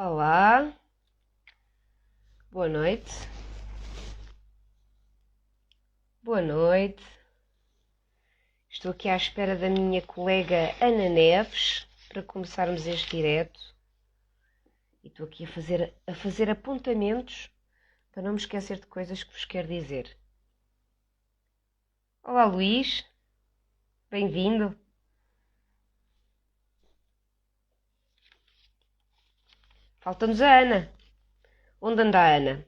Olá, boa noite. Boa noite. Estou aqui à espera da minha colega Ana Neves para começarmos este direto. E estou aqui a fazer apontamentos para não me esquecer de coisas que vos quero dizer. Olá, Luís. Bem-vindo. Falta-nos a Ana. Onde anda a Ana?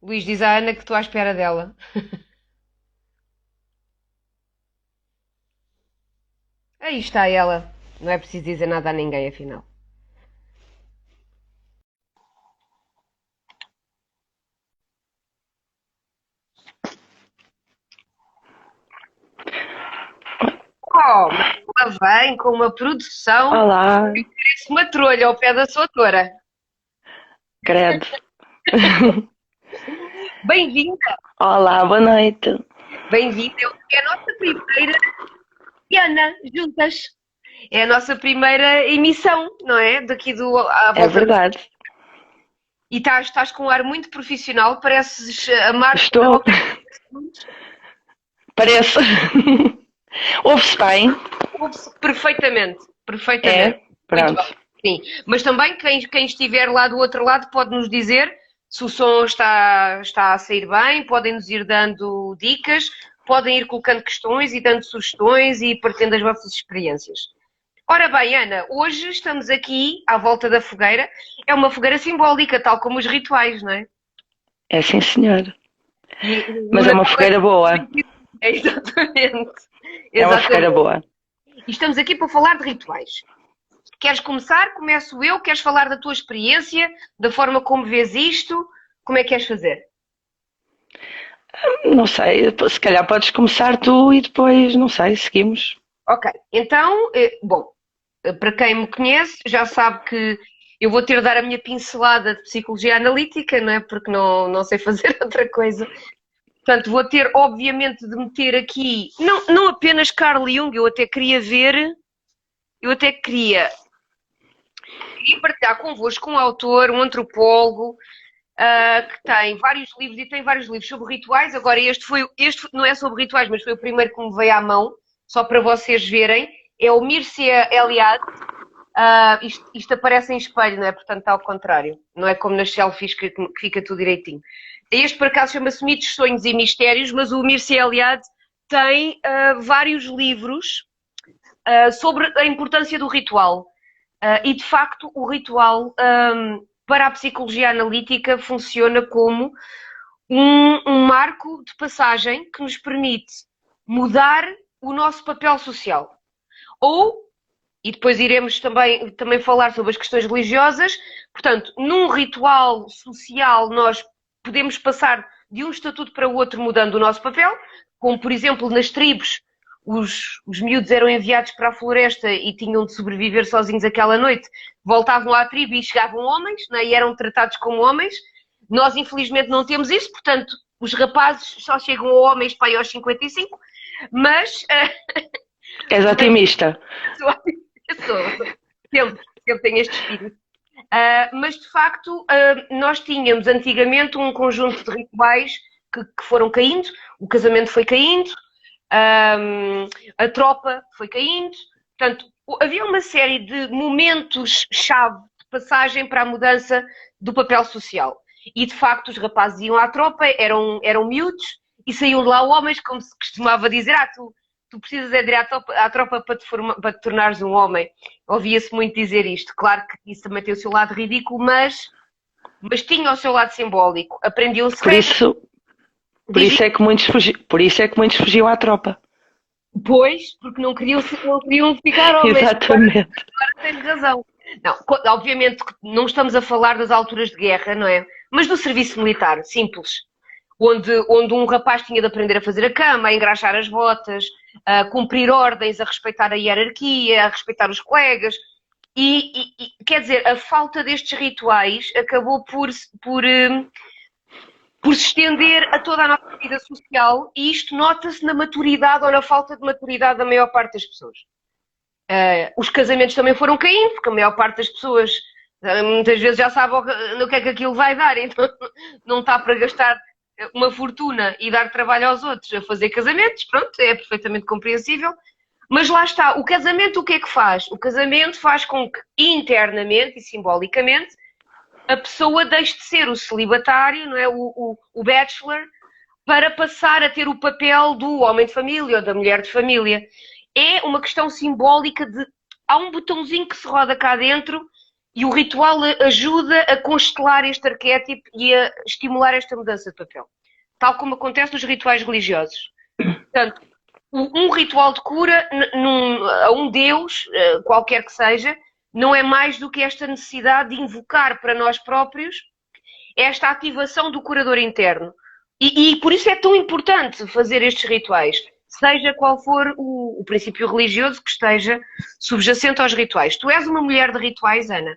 Luís, diz à Ana que estou à espera dela. Aí está ela. Não é preciso dizer nada a ninguém, afinal. Oh, mas ela vem com uma produção. Olá, Parece uma trolha ao pé da sua tora. credo. Bem-vinda, Olá, boa noite. bem-vinda. É a nossa primeira Ana, juntas. É a nossa primeira emissão, não é? Daqui à É volta. verdade. E estás com um ar muito profissional, pareces a Marta da Estou. Roca. Parece. Ouve-se bem? Ouve-se perfeitamente, perfeitamente. É? Muito Pronto. bem, sim. Mas também quem estiver lá do outro lado pode nos dizer se o som está a sair bem, podem nos ir dando dicas, podem ir colocando questões e dando sugestões e partilhando as vossas experiências. Ora bem, Ana, hoje estamos aqui à volta da fogueira. É uma fogueira simbólica, tal como os rituais, não é? É sim, senhor. No Mas é uma Natal fogueira boa. é exatamente. É uma fogueira Exatamente. boa. E estamos aqui para falar de rituais. Queres começar? Começo eu. Queres falar da tua experiência, da forma como vês isto? Como é que queres fazer? Não sei, se calhar podes começar tu e depois, não sei, seguimos. Ok, então, bom, para quem me conhece, já sabe que eu vou ter de dar a minha pincelada de psicologia analítica, não é? Porque não sei fazer outra coisa. Portanto, vou ter, obviamente, de meter aqui, não apenas Carl Jung, eu até queria partilhar convosco um autor, um antropólogo, que tem vários livros e tem vários livros sobre rituais. Agora, este não é sobre rituais, mas foi o primeiro que me veio à mão, só para vocês verem. É o Mircea Eliade. Isto aparece em espelho, não é? Portanto, está ao contrário. Não é como nas selfies que fica tudo direitinho. Este, por acaso, chama-se Mitos, Sonhos e Mistérios, mas o Mircea Eliade tem vários livros sobre a importância do ritual. E, de facto, o ritual, para a psicologia analítica, funciona como um marco de passagem que nos permite mudar o nosso papel social. Ou, e depois iremos também falar sobre as questões religiosas, portanto, num ritual social nós podemos passar de um estatuto para o outro mudando o nosso papel, como por exemplo nas tribos os miúdos eram enviados para a floresta e tinham de sobreviver sozinhos aquela noite, voltavam à tribo e chegavam homens, né, e eram tratados como homens. Nós, infelizmente, não temos isso, portanto, os rapazes só chegam a homens para aí aos 55, mas, És mas otimista. sempre tenho este espírito. Mas, de facto, nós tínhamos antigamente um conjunto de rituais que foram caindo, o casamento foi caindo, a tropa foi caindo, portanto, havia uma série de momentos-chave de passagem para a mudança do papel social. E, de facto, os rapazes iam à tropa, eram miúdos, e saíam de lá homens, como se costumava dizer, tu precisas é de ir à tropa para te tornares um homem. Ouvia-se muito dizer isto. Claro que isso também tem o seu lado ridículo, mas tinha o seu lado simbólico. Aprendiam-se Por regras. isso, por isso é que muitos fugiam à tropa. Depois, porque não queriam ficar homens. Exatamente. Agora tens razão. Não, obviamente que não estamos a falar das alturas de guerra, não é? Mas do serviço militar, simples. Onde um rapaz tinha de aprender a fazer a cama, a engraxar as botas, a cumprir ordens, a respeitar a hierarquia, a respeitar os colegas. Quer dizer, a falta destes rituais acabou por por se estender a toda a nossa vida social, e isto nota-se na maturidade ou na falta de maturidade da maior parte das pessoas. Os casamentos também foram caindo, porque a maior parte das pessoas muitas vezes já sabe no que é que aquilo vai dar, então não está para gastar uma fortuna e dar trabalho aos outros a fazer casamentos, pronto, é perfeitamente compreensível. Mas lá está, o casamento o que é que faz? O casamento faz com que internamente e simbolicamente a pessoa deixe de ser o celibatário, não é? O bachelor, para passar a ter o papel do homem de família ou da mulher de família. É uma questão simbólica de... Há um botãozinho que se roda cá dentro e o ritual ajuda a constelar este arquétipo e a estimular esta mudança de papel. Tal como acontece nos rituais religiosos. Portanto, um ritual de cura a um Deus, qualquer que seja, não é mais do que esta necessidade de invocar para nós próprios esta ativação do curador interno. E por isso é tão importante fazer estes rituais, seja qual for o princípio religioso que esteja subjacente aos rituais. Tu és uma mulher de rituais, Ana?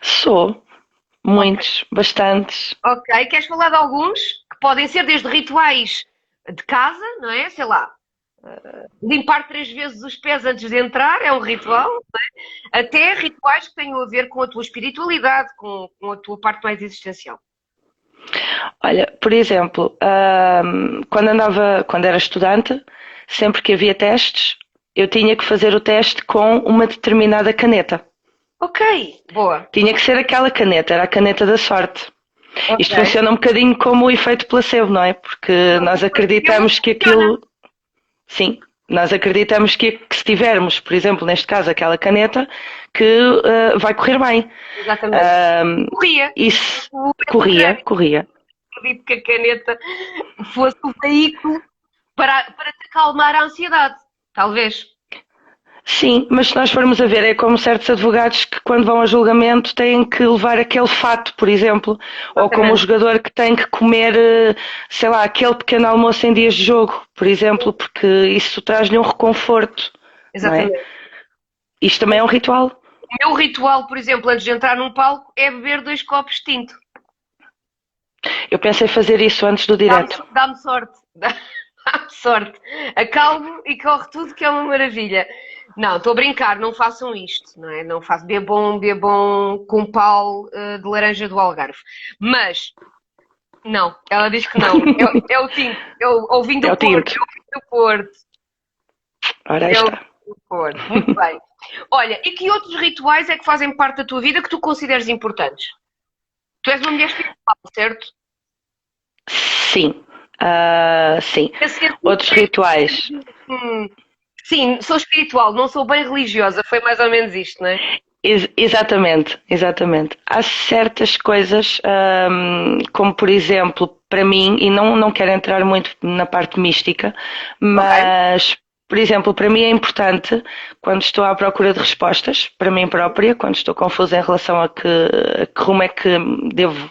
Sou. Muitos, bastantes. Ok, queres falar de alguns? Que podem ser desde rituais de casa, não é? Sei lá, limpar 3 vezes os pés antes de entrar é um ritual, não é? Até rituais que tenham a ver com a tua espiritualidade, com a tua parte mais existencial. Olha, por exemplo, quando era estudante, sempre que havia testes, eu tinha que fazer o teste com uma determinada caneta. Ok, boa. Tinha que ser aquela caneta, era a caneta da sorte. Okay. Isto funciona um bocadinho como o efeito placebo, não é? Porque nós acreditamos que aquilo... Sim, nós acreditamos que se tivermos, por exemplo, neste caso, aquela caneta, que vai correr bem. Exatamente. Corria. Isso, corria. Acredito que a caneta fosse o veículo para te acalmar a ansiedade, talvez. Sim, mas se nós formos a ver, é como certos advogados que quando vão a julgamento têm que levar aquele fato, por exemplo, ou como o jogador que tem que comer, sei lá, aquele pequeno almoço em dias de jogo, por exemplo, porque isso traz-lhe um reconforto. Exatamente. Não é? Isto também é um ritual. O meu ritual, por exemplo, antes de entrar num palco, é beber 2 copos de tinto. Eu pensei fazer isso antes do direto. Dá-me sorte. Dá-me sorte. Acalmo e corre tudo, que é uma maravilha. Não, estou a brincar, não façam isto, não é? Não façam, bebam com pau de laranja do Algarve. Mas, não, ela diz que não. É o tinto, é o vinho do Porto. É o vinho do Porto. Ora, aí está. Do Porto. Muito bem. Olha, e que outros rituais é que fazem parte da tua vida que tu consideres importantes? Tu és uma mulher espiritual, certo? Sim. Sim. Outros rituais. Sim, sou espiritual, não sou bem religiosa, foi mais ou menos isto, não é? Exatamente. Há certas coisas, como por exemplo, para mim, e não quero entrar muito na parte mística, mas, por exemplo, para mim é importante, quando estou à procura de respostas, para mim própria, quando estou confusa em relação a que rumo é que devo,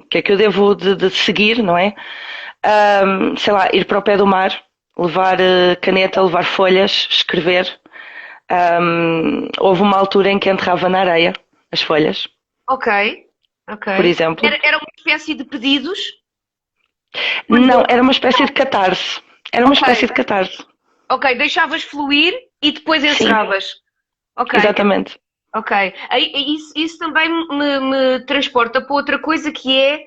que é que eu devo de seguir, não é? Sei lá, ir para o pé do mar, levar caneta, levar folhas, escrever. Houve uma altura em que enterrava na areia as folhas. Ok. Por exemplo. Era uma espécie de pedidos? Não, era uma espécie de catarse. Ok, deixavas fluir e depois encerravas. Ok. Exatamente. Ok. Isso também me transporta para outra coisa que é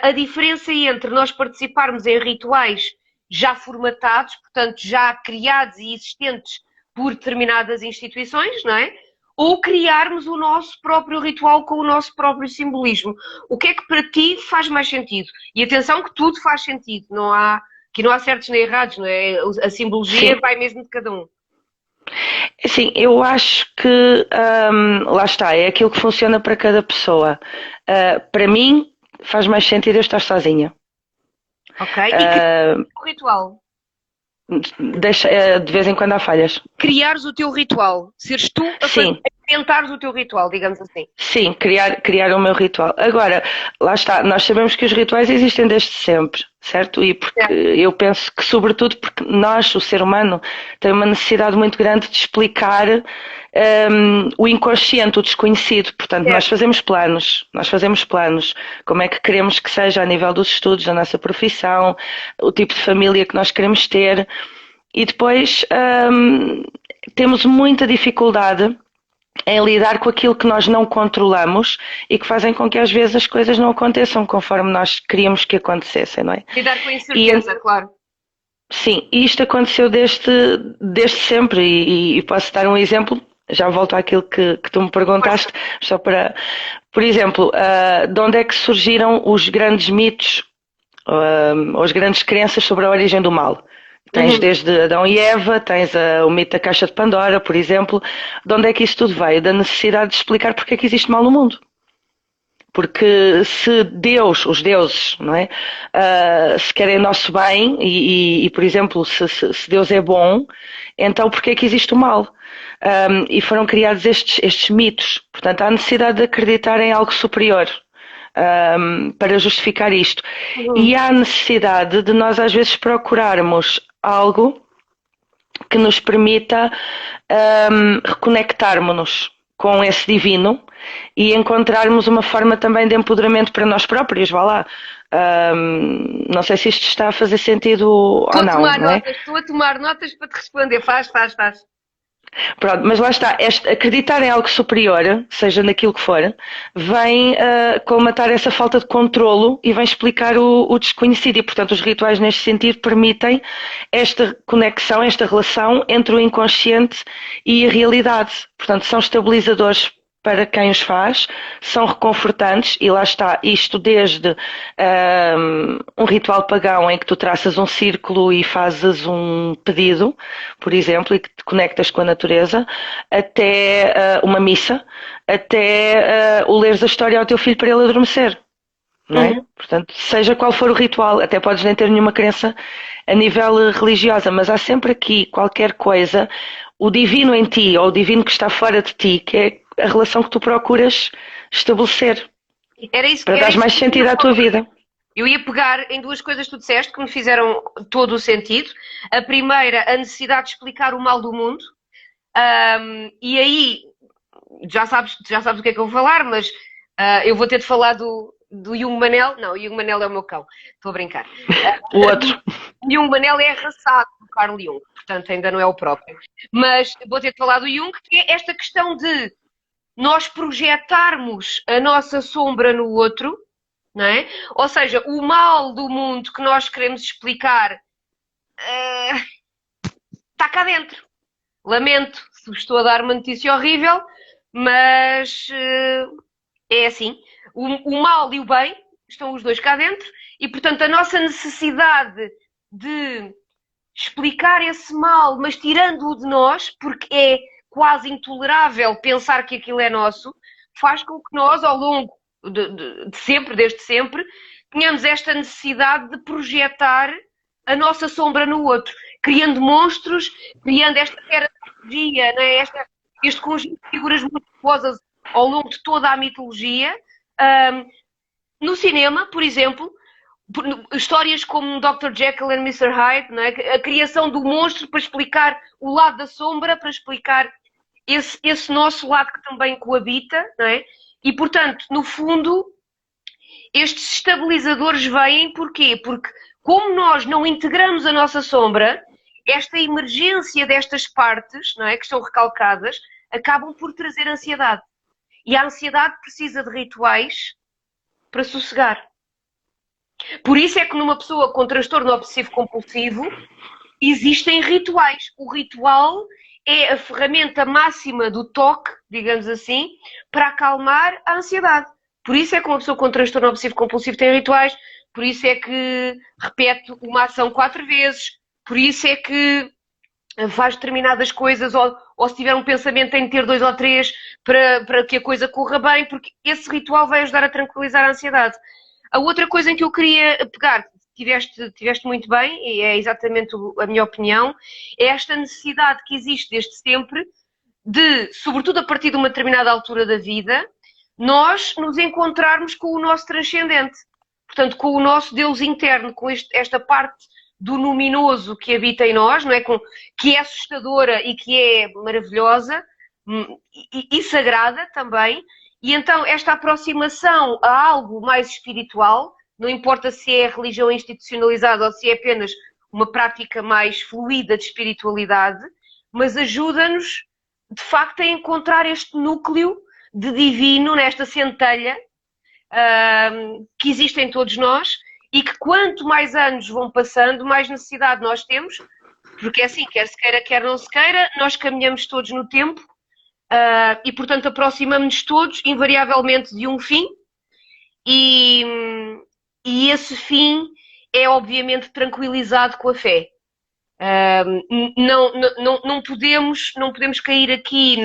a diferença entre nós participarmos em rituais já formatados, portanto já criados e existentes por determinadas instituições, não é? Ou criarmos o nosso próprio ritual com o nosso próprio simbolismo. O que é que para ti faz mais sentido? E atenção que tudo faz sentido, não há certos nem errados, não é? A simbologia vai mesmo de cada um. Sim, eu acho que lá está, é aquilo que funciona para cada pessoa. Para mim faz mais sentido eu estar sozinha. Ok, e criar o ritual? De vez em quando há falhas. Criares o teu ritual, seres tu a fazer implementares o teu ritual, digamos assim. Sim, criar o meu ritual. Agora, lá está, nós sabemos que os rituais existem desde sempre, certo? E porque Certo. eu penso que, sobretudo, porque nós, o ser humano, tem uma necessidade muito grande de explicar o inconsciente, o desconhecido. Portanto, Certo. nós fazemos planos, como é que queremos que seja a nível dos estudos, da nossa profissão, o tipo de família que nós queremos ter, e depois temos muita dificuldade em lidar com aquilo que nós não controlamos e que fazem com que às vezes as coisas não aconteçam conforme nós queríamos que acontecessem, não é? Lidar com a E incerteza, claro. sim, isto aconteceu desde sempre e posso dar um exemplo, já volto àquilo que tu me Força. perguntaste, só para, por exemplo, de onde é que surgiram os grandes mitos, ou as grandes crenças sobre a origem do mal? Tens Uhum. desde Adão e Eva, tens o mito da caixa de Pandora, por exemplo. De onde é que isso tudo veio? Da necessidade de explicar porque é que existe mal no mundo. Porque se Deus, os deuses, não é? Se querem nosso bem e, por exemplo, se Deus é bom, então porque é que existe o mal? E foram criados estes mitos. Portanto, há necessidade de acreditar em algo superior. Para justificar isto. Uhum. E há necessidade de nós às vezes procurarmos algo que nos permita reconectarmos-nos com esse divino e encontrarmos uma forma também de empoderamento para nós próprios, vá lá. Não sei se isto está a fazer sentido ou não, não é? Estou a tomar notas para te responder. Faz, faz, faz. Pronto, mas lá está, acreditar em algo superior, seja naquilo que for, vem colmatar essa falta de controlo e vem explicar o desconhecido. E, portanto, os rituais, neste sentido, permitem esta conexão, esta relação entre o inconsciente e a realidade. Portanto, são estabilizadores para quem os faz, são reconfortantes, e lá está, isto desde um ritual pagão em que tu traças um círculo e fazes um pedido, por exemplo, e que te conectas com a natureza, até uma missa, até o leres a história ao teu filho para ele adormecer. Não é? Uhum. Portanto, seja qual for o ritual, até podes nem ter nenhuma crença a nível religiosa, mas há sempre aqui qualquer coisa, o divino em ti ou o divino que está fora de ti, que é a relação que tu procuras estabelecer para Era dar isso mais que eu ia sentido à tua falar. vida. Eu ia pegar em duas coisas que tu disseste que me fizeram todo o sentido. A primeira, a necessidade de explicar o mal do mundo. E aí, já sabes o que é que eu vou falar, mas eu vou ter de falar do Jung Manel. Não, o Jung Manel é o meu cão. Estou a brincar. O outro. O Jung Manel é arrasado do Carl Jung, portanto ainda não é o próprio. Mas vou ter de falar do Jung, que é esta questão de nós projetarmos a nossa sombra no outro, não é? Ou seja, o mal do mundo que nós queremos explicar está cá dentro. Lamento se vos estou a dar uma notícia horrível, mas é assim. O mal e o bem estão os dois cá dentro e, portanto, a nossa necessidade de explicar esse mal, mas tirando-o de nós, porque é quase intolerável pensar que aquilo é nosso, faz com que nós, ao longo de sempre, desde sempre, tenhamos esta necessidade de projetar a nossa sombra no outro, criando monstros, criando esta mitologia, né? Este conjunto de figuras monstruosas ao longo de toda a mitologia. No cinema, por exemplo, histórias como Dr. Jekyll and Mr. Hyde, não é? A criação do monstro para explicar o lado da sombra, para explicar esse nosso lado que também coabita, não é? E, portanto, no fundo, estes estabilizadores vêm porquê? Porque como nós não integramos a nossa sombra, esta emergência destas partes, não é, que estão recalcadas, acabam por trazer ansiedade. E a ansiedade precisa de rituais para sossegar. Por isso é que numa pessoa com transtorno obsessivo-compulsivo existem rituais. O ritual é a ferramenta máxima do toque, digamos assim, para acalmar a ansiedade. Por isso é que uma pessoa com transtorno obsessivo-compulsivo tem rituais, por isso é que repete uma ação 4 vezes, por isso é que faz determinadas coisas, ou se tiver um pensamento tem de ter 2 ou 3 para que a coisa corra bem, porque esse ritual vai ajudar a tranquilizar a ansiedade. A outra coisa em que eu queria pegar, tiveste muito bem, e é exatamente a minha opinião, é esta necessidade que existe desde sempre de, sobretudo a partir de uma determinada altura da vida, nós nos encontrarmos com o nosso transcendente. Portanto, com o nosso Deus interno, com esta parte do luminoso que habita em nós, não é? Que é assustadora e que é maravilhosa e sagrada também. E então esta aproximação a algo mais espiritual, não importa se é religião institucionalizada ou se é apenas uma prática mais fluida de espiritualidade, mas ajuda-nos, de facto, a encontrar este núcleo de divino, nesta centelha que existe em todos nós e que quanto mais anos vão passando, mais necessidade nós temos, porque é assim, quer se queira, quer não se queira, nós caminhamos todos no tempo e, portanto, aproximamos-nos todos, invariavelmente, de um fim e esse fim é, obviamente, tranquilizado com a fé. Não podemos cair aqui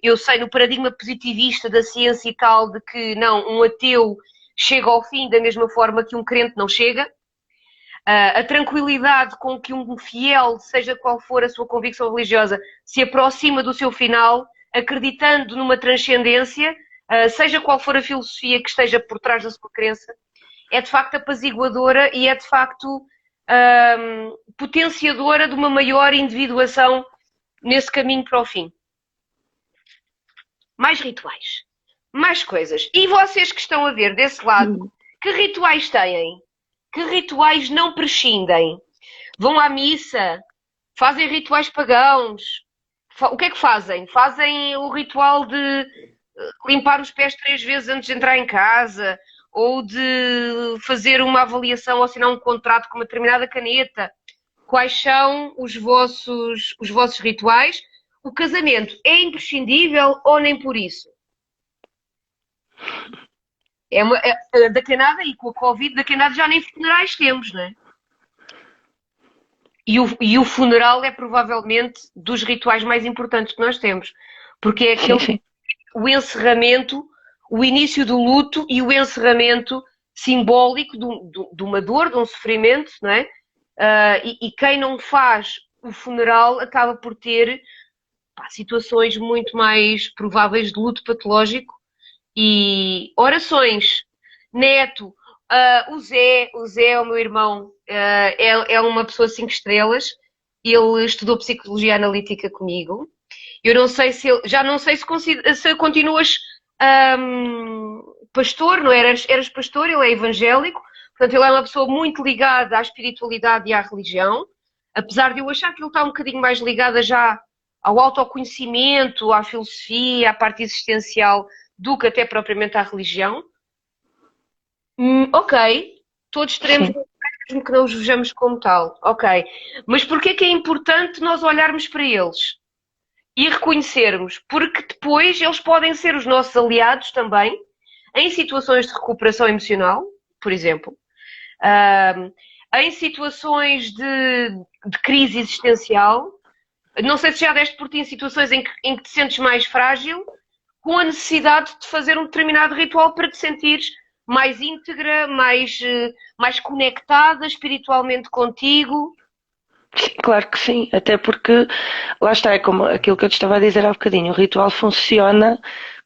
eu sei, no paradigma positivista da ciência e tal, de que não, um ateu chega ao fim da mesma forma que um crente não chega. A tranquilidade com que um fiel, seja qual for a sua convicção religiosa, se aproxima do seu final, acreditando numa transcendência, seja qual for a filosofia que esteja por trás da sua crença, é de facto apaziguadora e é de facto potenciadora de uma maior individuação nesse caminho para o fim. Mais rituais, mais coisas. E vocês que estão a ver desse lado, que rituais têm? Que rituais não prescindem? Vão à missa? Fazem rituais pagãos? O que é que fazem? Fazem o ritual de limpar os pés 3 vezes antes de entrar em casa? Ou de fazer uma avaliação ou assinar um contrato com uma determinada caneta? Quais são os vossos rituais? O casamento é imprescindível ou nem por isso? Daqui a nada, e com a Covid, daqui a nada já nem funerais temos, não é? E o funeral é provavelmente dos rituais mais importantes que nós temos. Porque é aquele, o encerramento, o início do luto e o encerramento simbólico de uma dor, de um sofrimento, não é? E quem não faz o funeral acaba por ter situações muito mais prováveis de luto patológico e orações. Neto, o Zé, o meu irmão, é uma pessoa 5 estrelas. Ele estudou psicologia analítica comigo. Eu não sei se já não sei se continuas pastor, não eras pastor, ele é evangélico, portanto ele é uma pessoa muito ligada à espiritualidade e à religião, apesar de eu achar que ele está um bocadinho mais ligado já ao autoconhecimento, à filosofia, à parte existencial, do que até propriamente à religião. Ok, todos teremos, mesmo que não os vejamos como tal, ok. Mas porquê que é importante nós olharmos para eles e reconhecermos? Porque depois eles podem ser os nossos aliados também, em situações de recuperação emocional, por exemplo, em situações de crise existencial. Não sei se já deste por ti em situações em que te sentes mais frágil, com a necessidade de fazer um determinado ritual para te sentires mais íntegra, mais conectada espiritualmente contigo. Claro que sim, até porque, lá está, é como aquilo que eu te estava a dizer há bocadinho, o ritual funciona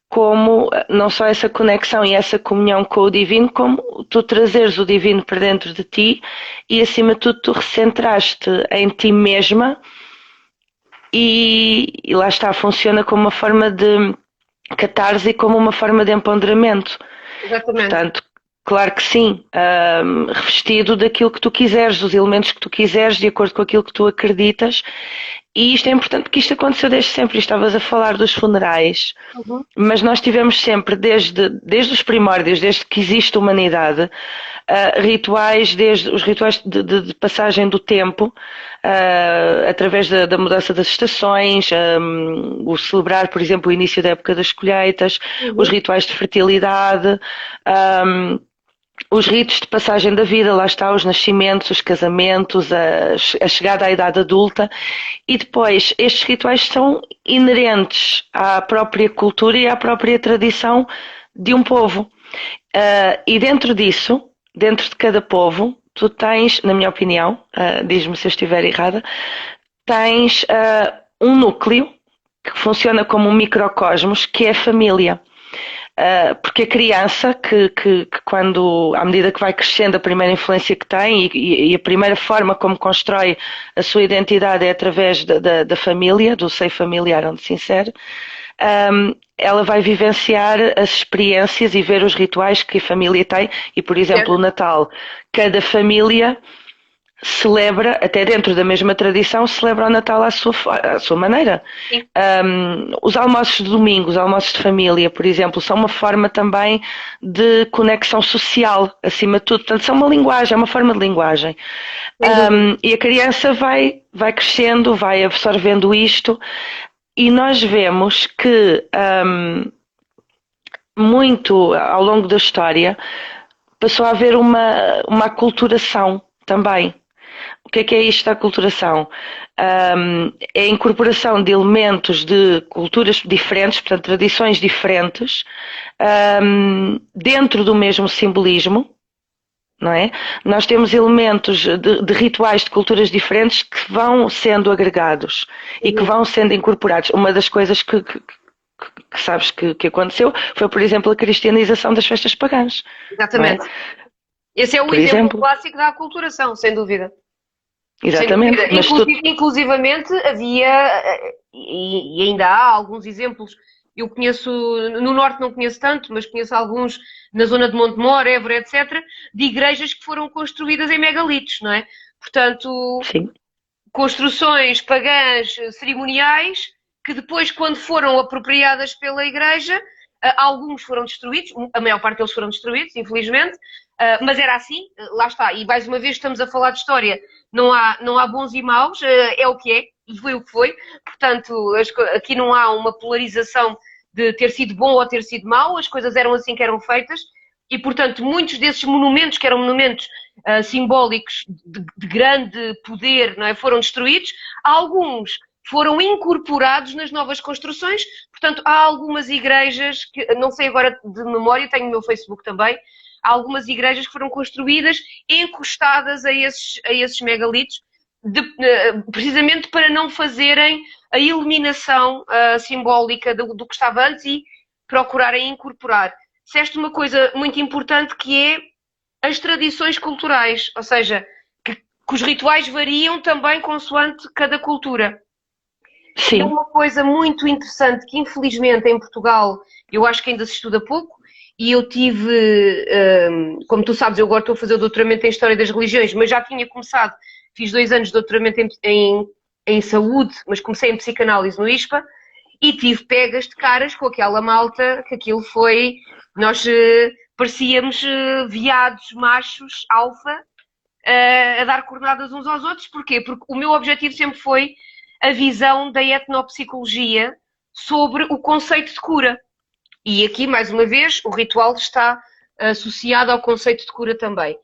como não só essa conexão e essa comunhão com o divino, como tu trazeres o divino para dentro de ti e, acima de tudo, tu recentraste em ti mesma. E lá está, funciona como uma forma de catarse e como uma forma de empoderamento. Exatamente. Portanto, claro que sim, revestido daquilo que tu quiseres, dos elementos que tu quiseres, de acordo com aquilo que tu acreditas. E isto é importante porque isto aconteceu desde sempre. Estavas a falar dos funerais, mas nós tivemos sempre, desde os primórdios, desde que existe humanidade, rituais, desde os rituais de passagem do tempo, através da mudança das estações, o celebrar, por exemplo, o início da época das colheitas, os rituais de fertilidade, os ritos de passagem da vida, lá está, os nascimentos, os casamentos, a chegada à idade adulta, e depois estes rituais são inerentes à própria cultura e à própria tradição de um povo. E dentro disso, dentro de cada povo, tu tens, na minha opinião, diz-me se eu estiver errada, tens um núcleo que funciona como um microcosmos, que é a família. Porque a criança, que quando, à medida que vai crescendo, a primeira influência que tem e a primeira forma como constrói a sua identidade é através da família, do seio familiar onde se insere, ela vai vivenciar as experiências e ver os rituais que a família tem e, por exemplo, o Natal. Cada família celebra, até dentro da mesma tradição, celebra o Natal à sua maneira. Os almoços de domingo, os almoços de família, por exemplo, são uma forma também de conexão social, acima de tudo. Portanto, são uma linguagem, é uma forma de linguagem. E a criança vai crescendo, vai absorvendo isto, e nós vemos que muito ao longo da história passou a haver uma aculturação também. O que é isto da aculturação? É a incorporação de elementos de culturas diferentes, portanto, tradições diferentes, dentro do mesmo simbolismo, não é? Nós temos elementos de rituais de culturas diferentes que vão sendo agregados e que vão sendo incorporados. Uma das coisas que sabes que aconteceu foi, por exemplo, a cristianização das festas pagãs. Exatamente. Esse é o exemplo clássico da aculturação, sem dúvida. Exatamente. Mas inclusivamente havia, e ainda há alguns exemplos, eu conheço, no Norte não conheço tanto, mas conheço alguns na zona de Montemor, Évora, etc., de igrejas que foram construídas em megalitos, não é? Portanto, sim, construções pagãs cerimoniais que depois, quando foram apropriadas pela igreja, alguns foram destruídos, a maior parte deles foram destruídos, infelizmente, mas era assim, lá está. E mais uma vez estamos a falar de história, não há bons e maus, é o que é, e foi o que foi. Portanto, aqui não há uma polarização de ter sido bom ou ter sido mau, as coisas eram assim que eram feitas, e portanto muitos desses monumentos, que eram monumentos simbólicos de grande poder, não é, foram destruídos. Alguns foram incorporados nas novas construções. Portanto, há algumas igrejas, que não sei agora de memória, tenho no meu Facebook também, há algumas igrejas que foram construídas encostadas a esses megalitos, precisamente para não fazerem a eliminação simbólica do que estava antes e procurarem incorporar. Disseste uma coisa muito importante, que é as tradições culturais, ou seja, que os rituais variam também consoante cada cultura. Sim. É uma coisa muito interessante que, infelizmente, em Portugal, eu acho que ainda se estuda pouco, e eu tive, como tu sabes, eu agora estou a fazer o doutoramento em História das Religiões, mas já tinha começado, fiz 2 anos de doutoramento em saúde, mas comecei em psicanálise no ISPA, e tive pegas de caras com aquela malta, que aquilo foi, nós parecíamos veados machos, alfa, a dar coordenadas uns aos outros. Porquê? Porque o meu objetivo sempre foi a visão da etnopsicologia sobre o conceito de cura. E aqui, mais uma vez, o ritual está associado ao conceito de cura também.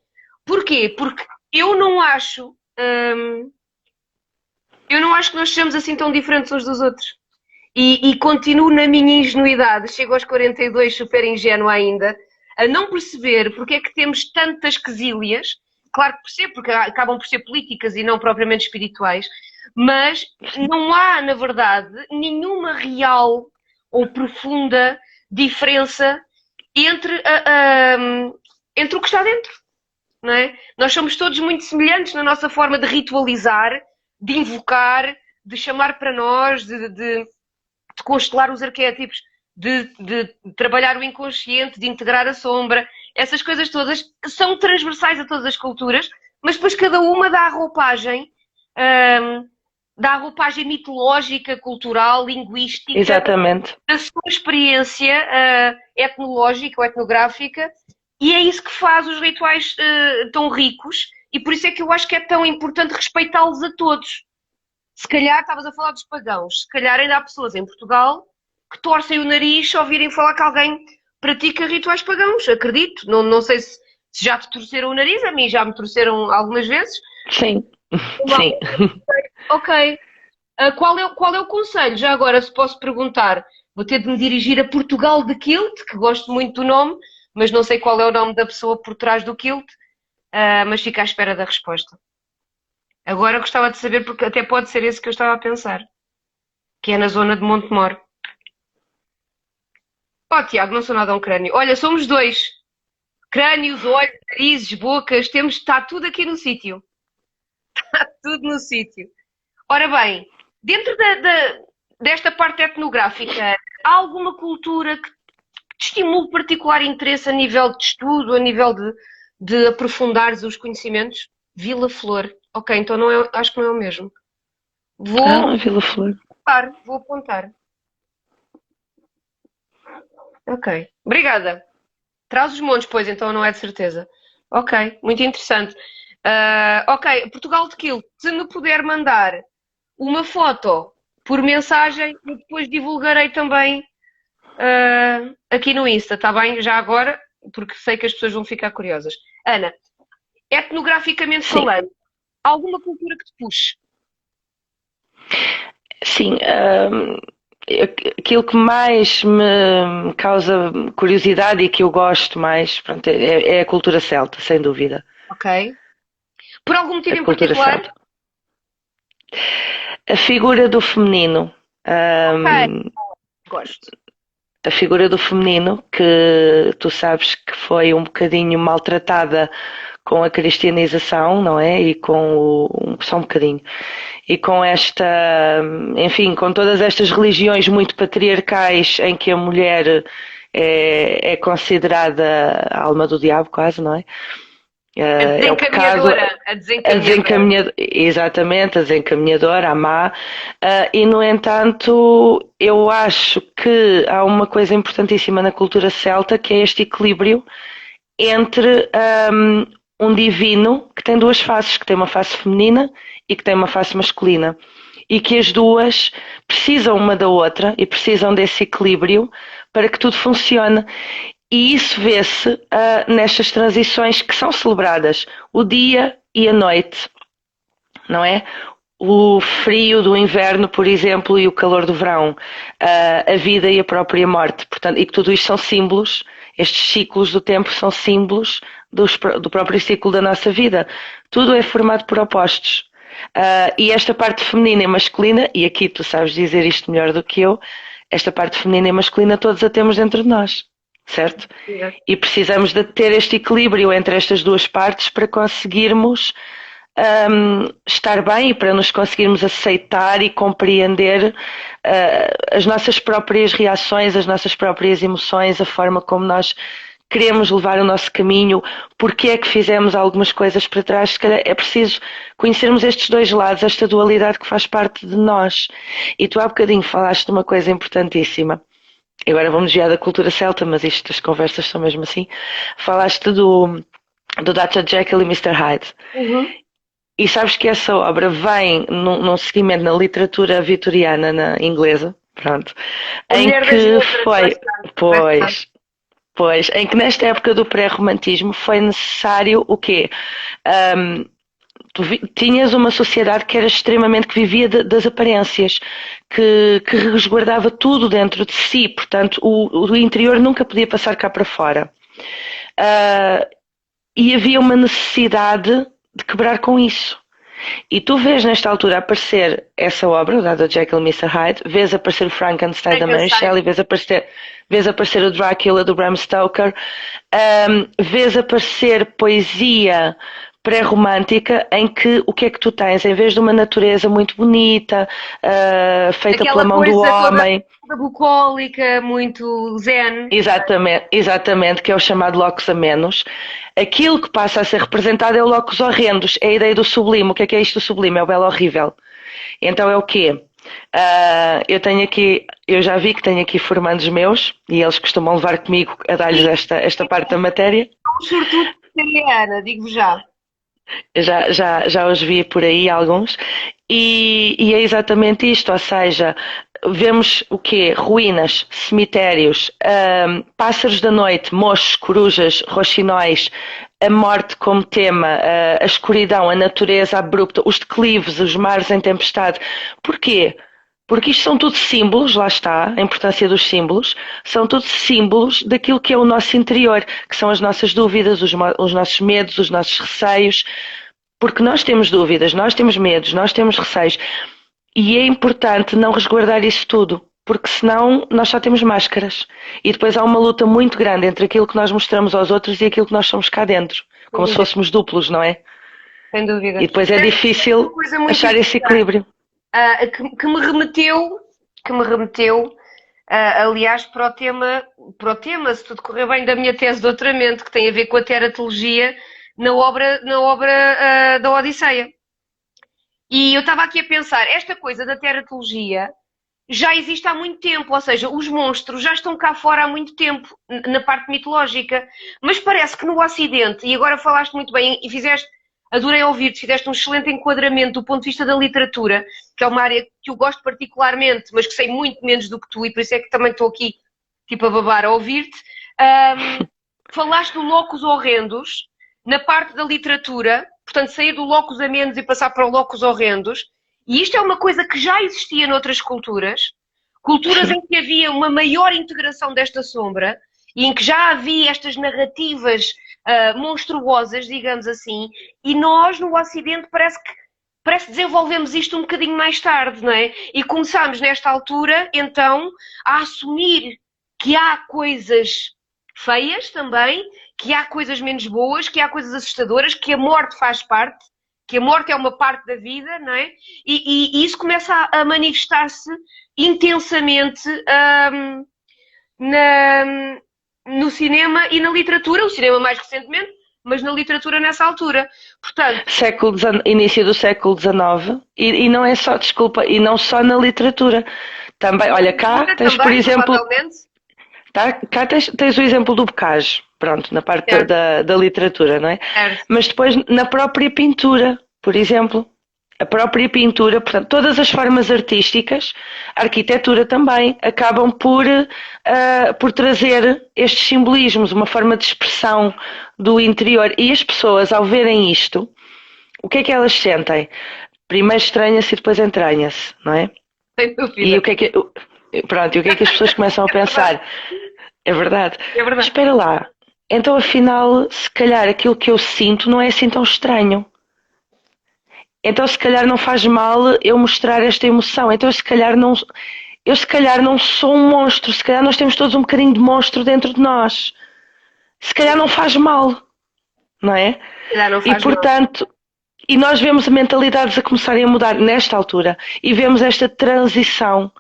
Porquê? Porque eu não acho que nós sejamos assim tão diferentes uns dos outros. E continuo na minha ingenuidade, chego aos 42 super ingênua ainda, a não perceber porque é que temos tantas quesílias. Claro que percebo, porque acabam por ser políticas e não propriamente espirituais, mas não há, na verdade, nenhuma real ou profunda diferença entre o que está dentro, não é? Nós somos todos muito semelhantes na nossa forma de ritualizar, de invocar, de chamar para nós, de constelar os arquétipos, de trabalhar o inconsciente, de integrar a sombra. Essas coisas todas são transversais a todas as culturas, mas depois cada uma dá a roupagem mitológica, cultural, linguística. Exatamente. Da sua experiência etnológica ou etnográfica, e é isso que faz os rituais tão ricos, e por isso é que eu acho que é tão importante respeitá-los a todos. Se calhar, estavas a falar dos pagãos, se calhar ainda há pessoas em Portugal que torcem o nariz ao ouvirem falar que alguém pratica rituais pagãos, acredito. Não sei se já te torceram o nariz, a mim já me torceram algumas vezes. Sim, sim. Ok. Qual é o conselho? Já agora, se posso perguntar, vou ter de me dirigir a Portugal de Kilt, que gosto muito do nome, mas não sei qual é o nome da pessoa por trás do Kilt, mas fico à espera da resposta. Agora gostava de saber, porque até pode ser esse que eu estava a pensar. que é na zona de Montemor. Oh, Tiago, não sou nada um crânio. Olha, somos dois. Crânios, olhos, narizes, bocas, está tudo aqui no sítio. Está tudo no sítio. Ora bem, dentro desta parte etnográfica, há alguma cultura que te estimule particular interesse a nível de estudo, a nível de aprofundares os conhecimentos? Vila Flor. Ok, então não é, acho que não é o mesmo. Vou Vila Flor. apontar, vou apontar. Ok, obrigada. Traz os montes, pois, então não é de certeza. Ok, muito interessante. Ok, Portugal de Quilo, se me puder mandar uma foto por mensagem, eu depois divulgarei também aqui no Insta, está bem? Já agora, porque sei que as pessoas vão ficar curiosas. Ana, etnograficamente Sim. falando, alguma cultura que te puxe? Sim, aquilo que mais me causa curiosidade e que eu gosto mais, pronto, é a cultura celta, sem dúvida. Ok. Por algum motivo A em cultura particular? celta. A figura do feminino. Ok, gosto. A figura do feminino, que tu sabes que foi um bocadinho maltratada com a cristianização, não é? E com só um bocadinho. E com esta, enfim, com todas estas religiões muito patriarcais em que a mulher é considerada a alma do diabo, quase, não é? A É o pecado, desencaminhadora, a desencaminhadora. exatamente, a desencaminhadora, a má. E, no entanto, eu acho que há uma coisa importantíssima na cultura celta, que é este equilíbrio entre um divino que tem duas faces, que tem uma face feminina e que tem uma face masculina. E que as duas precisam uma da outra e precisam desse equilíbrio para que tudo funcione. E isso vê-se nestas transições que são celebradas, o dia e a noite, não é? O frio do inverno, por exemplo, e o calor do verão, a vida e a própria morte. Portanto, e que tudo isto são símbolos, estes ciclos do tempo são símbolos do próprio ciclo da nossa vida. Tudo é formado por opostos. E esta parte feminina e masculina, e aqui tu sabes dizer isto melhor do que eu, esta parte feminina e masculina todos a temos dentro de nós, certo? E precisamos de ter este equilíbrio entre estas duas partes para conseguirmos estar bem e para nos conseguirmos aceitar e compreender as nossas próprias reações, as nossas próprias emoções, a forma como nós queremos levar o nosso caminho, porque é que fizemos algumas coisas para trás. Se calhar é preciso conhecermos estes dois lados, esta dualidade que faz parte de nós. E tu há bocadinho falaste de uma coisa importantíssima. Agora vamos desviar da cultura celta, mas as conversas são mesmo assim. Falaste do Dr. Jekyll e Mr. Hyde. Uhum. E sabes que essa obra vem num seguimento na literatura vitoriana, na inglesa, pronto, em que foi, pois, em que nesta época do pré-romantismo foi necessário o quê? Tu tinhas uma sociedade que era extremamente, que vivia das aparências, que resguardava tudo dentro de si, portanto o interior nunca podia passar cá para fora. E havia uma necessidade de quebrar com isso. E tu vês nesta altura aparecer essa obra, o Dr. Jekyll e Mr. Hyde, vês aparecer o Frankenstein da Mary Shelley, vês aparecer o Drácula do Bram Stoker, vês aparecer poesia pré-romântica em que o que é que tu tens? Em vez de uma natureza muito bonita, feita aquela pela mão do homem. Toda bucólica, muito zen. Exatamente, que é o chamado locus amenus. Aquilo que passa a ser representado é o locus horrendus, é a ideia do sublime. O que é isto do sublime? É o belo horrível. Então é o quê? Eu já vi que tenho aqui formandos meus, e eles costumam levar comigo a dar-lhes esta parte da matéria. Sobretudo Ana, digo já. Já os vi por aí alguns, e é exatamente isto, ou seja, vemos o quê? Ruínas, cemitérios, pássaros da noite, mochos, corujas, roxinóis, a morte como tema, a escuridão, a natureza abrupta, os declives, os mares em tempestade. Porquê? Porque isto são tudo símbolos, lá está, a importância dos símbolos, são tudo símbolos daquilo que é o nosso interior, que são as nossas dúvidas, os nossos medos, os nossos receios, porque nós temos dúvidas, nós temos medos, nós temos receios, E é importante não resguardar isso tudo, porque senão nós só temos máscaras. E depois há uma luta muito grande entre aquilo que nós mostramos aos outros e aquilo que nós somos cá dentro. Sem Como se dúvida. fôssemos duplos, não é? Sem dúvida. E depois é Uma difícil coisa muito achar esse importante, equilíbrio. que me remeteu, aliás, para o tema, se tudo correr bem, da minha tese de doutoramento, que tem a ver com a teratologia na obra da Odisseia. E eu estava aqui a pensar, esta coisa da teratologia já existe há muito tempo, ou seja, os monstros já estão cá fora há muito tempo, na parte mitológica, mas parece que no Ocidente, e agora falaste muito bem e adorei ouvir-te, fizeste um excelente enquadramento do ponto de vista da literatura, que é uma área que eu gosto particularmente, mas que sei muito menos do que tu, e por isso é que também estou aqui, tipo, a babar a ouvir-te. Falaste do locus horrendus, na parte da literatura, portanto, sair do locus amenus e passar para o locus horrendus, e isto é uma coisa que já existia noutras culturas em que havia uma maior integração desta sombra e em que já havia estas narrativas monstruosas, digamos assim, e nós no Ocidente parece que desenvolvemos isto um bocadinho mais tarde, não é? E começámos nesta altura, então, a assumir que há coisas feias também, que há coisas menos boas, que há coisas assustadoras, que a morte faz parte, que a morte é uma parte da vida, não é? E isso começa a manifestar-se intensamente no cinema e na literatura, o cinema mais recentemente, mas na literatura nessa altura. Portanto, Início do século XIX, e não é só, desculpa, e não só na literatura. Também, olha, cá tens, por também, exemplo, provavelmente, cá tens o exemplo do Bocage, pronto, na parte certo, da literatura, não é? certo. Mas depois na própria pintura, por exemplo, a própria pintura, portanto, todas as formas artísticas, a arquitetura também, acabam por trazer estes simbolismos, uma forma de expressão do interior. E as pessoas, ao verem isto, o que é que elas sentem? Primeiro estranha-se e depois entranha-se, não é? Sem E dúvida. pronto, e o que é que as pessoas começam a pensar? É verdade. É verdade. Espera lá. Então, afinal, se calhar aquilo que eu sinto não é assim tão estranho. Então, se calhar não faz mal eu mostrar esta emoção. Então, eu se calhar não sou um monstro. Se calhar nós temos todos um bocadinho de monstro dentro de nós. Se calhar não faz mal, não é? Já não E faz mal. portanto, e nós vemos mentalidades a começarem a mudar nesta altura e vemos esta transição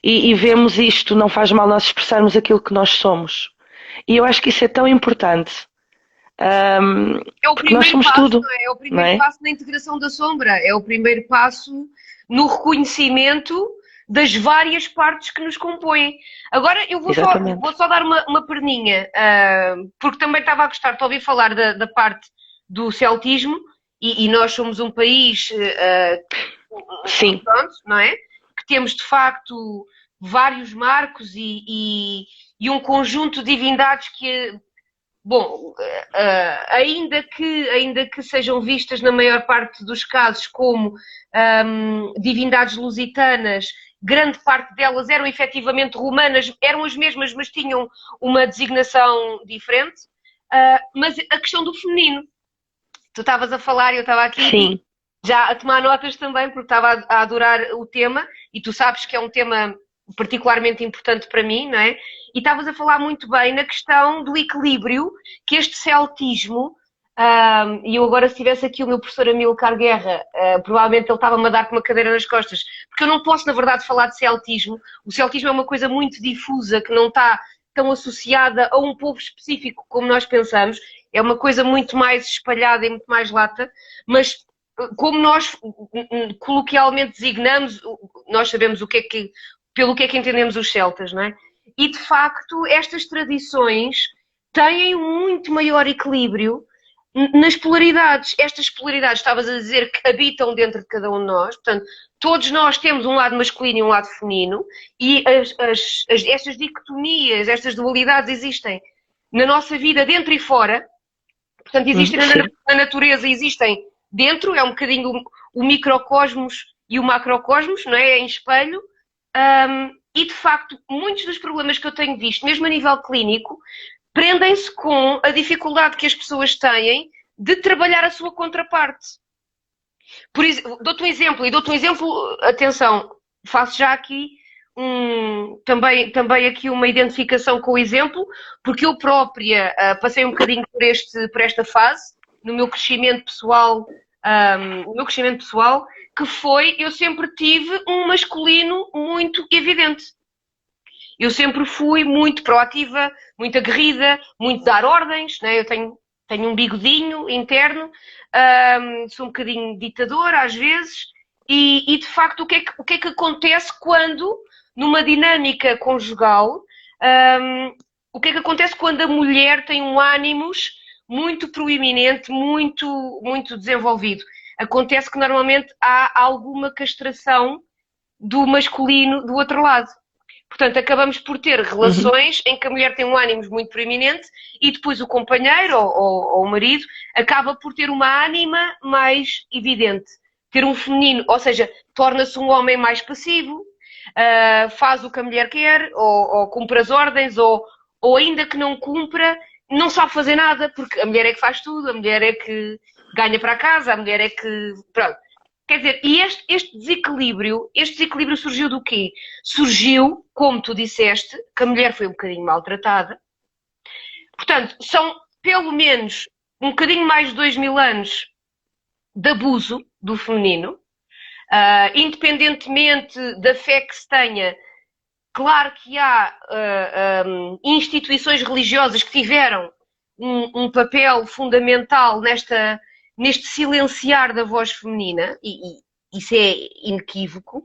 e vemos isto, não faz mal nós expressarmos aquilo que nós somos. E eu acho que isso é tão importante. É o Porque nós primeiro somos passo, tudo, não é? É o não primeiro é? passo na integração da sombra, é o primeiro passo no reconhecimento das várias partes que nos compõem. Agora eu vou Exatamente. só dar uma perninha, porque também estava a gostar de ouvir falar da parte do celtismo, e nós somos um país, Sim, pronto, não é? Que temos de facto vários marcos e um conjunto de divindades que, bom, ainda que sejam vistas na maior parte dos casos como divindades lusitanas, grande parte delas eram efetivamente romanas, eram as mesmas, mas tinham uma designação diferente. Mas a questão do feminino, tu estavas a falar e eu estava aqui sim, já a tomar notas também, porque estava a adorar o tema, e tu sabes que é um tema particularmente importante para mim, não é? E estavas a falar muito bem na questão do equilíbrio que este celtismo, e eu agora se tivesse aqui o meu professor Amilcar Guerra, provavelmente ele estava-me a dar com uma cadeira nas costas, porque eu não posso na verdade falar de celtismo. O celtismo é uma coisa muito difusa, que não está tão associada a um povo específico como nós pensamos, é uma coisa muito mais espalhada e muito mais lata, mas como nós coloquialmente designamos, nós sabemos pelo que é que entendemos os celtas, não é? E de facto, estas tradições têm um muito maior equilíbrio nas polaridades. Estas polaridades, estavas a dizer, que habitam dentro de cada um de nós, portanto, todos nós temos um lado masculino e um lado feminino, e estas dicotomias, estas dualidades existem na nossa vida dentro e fora, portanto, existem na natureza, existem dentro, é um bocadinho o microcosmos e o macrocosmos, não é? É em espelho. E, de facto, muitos dos problemas que eu tenho visto, mesmo a nível clínico, prendem-se com a dificuldade que as pessoas têm de trabalhar a sua contraparte. Dou-te um exemplo, e dou-te um exemplo, atenção, faço já aqui também aqui uma identificação com o exemplo, porque eu própria passei um bocadinho por esta fase, no meu crescimento pessoal, que foi, eu sempre tive um masculino muito evidente. Eu sempre fui muito proativa, muito aguerrida, muito dar ordens, né? Eu tenho um bigodinho interno, sou um bocadinho ditadora às vezes, e de facto o que é que acontece quando, numa dinâmica conjugal, o que é que acontece quando a mulher tem um ânimos muito proeminente, muito desenvolvido? Acontece que normalmente há alguma castração do masculino do outro lado. Portanto, acabamos por ter relações em que a mulher tem um ânimo muito proeminente e depois o companheiro ou o marido acaba por ter uma ânima mais evidente. Ter um feminino, ou seja, torna-se um homem mais passivo, faz o que a mulher quer, ou cumpre as ordens, ou ainda que não cumpra, não sabe fazer nada, porque a mulher é que faz tudo, a mulher é que ganha para a casa, a mulher é que... Pronto. Quer dizer, e este desequilíbrio surgiu do quê? Surgiu, como tu disseste, que a mulher foi um bocadinho maltratada. Portanto, são pelo menos um bocadinho mais de 2000 anos de abuso do feminino, independentemente da fé que se tenha. Claro que há instituições religiosas que tiveram um papel fundamental neste silenciar da voz feminina, e isso é inequívoco,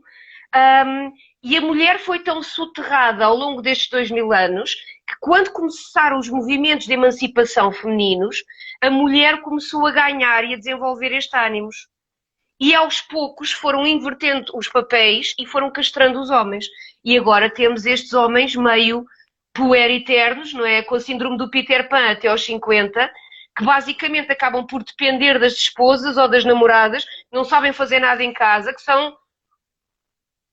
e a mulher foi tão soterrada ao longo destes 2000 anos que quando começaram os movimentos de emancipação femininos, a mulher começou a ganhar e a desenvolver este ânimos. E aos poucos foram invertendo os papéis e foram castrando os homens. E agora temos estes homens meio pueriternos, não é? Com a síndrome do Peter Pan até aos 50, que basicamente acabam por depender das esposas ou das namoradas, não sabem fazer nada em casa, que são...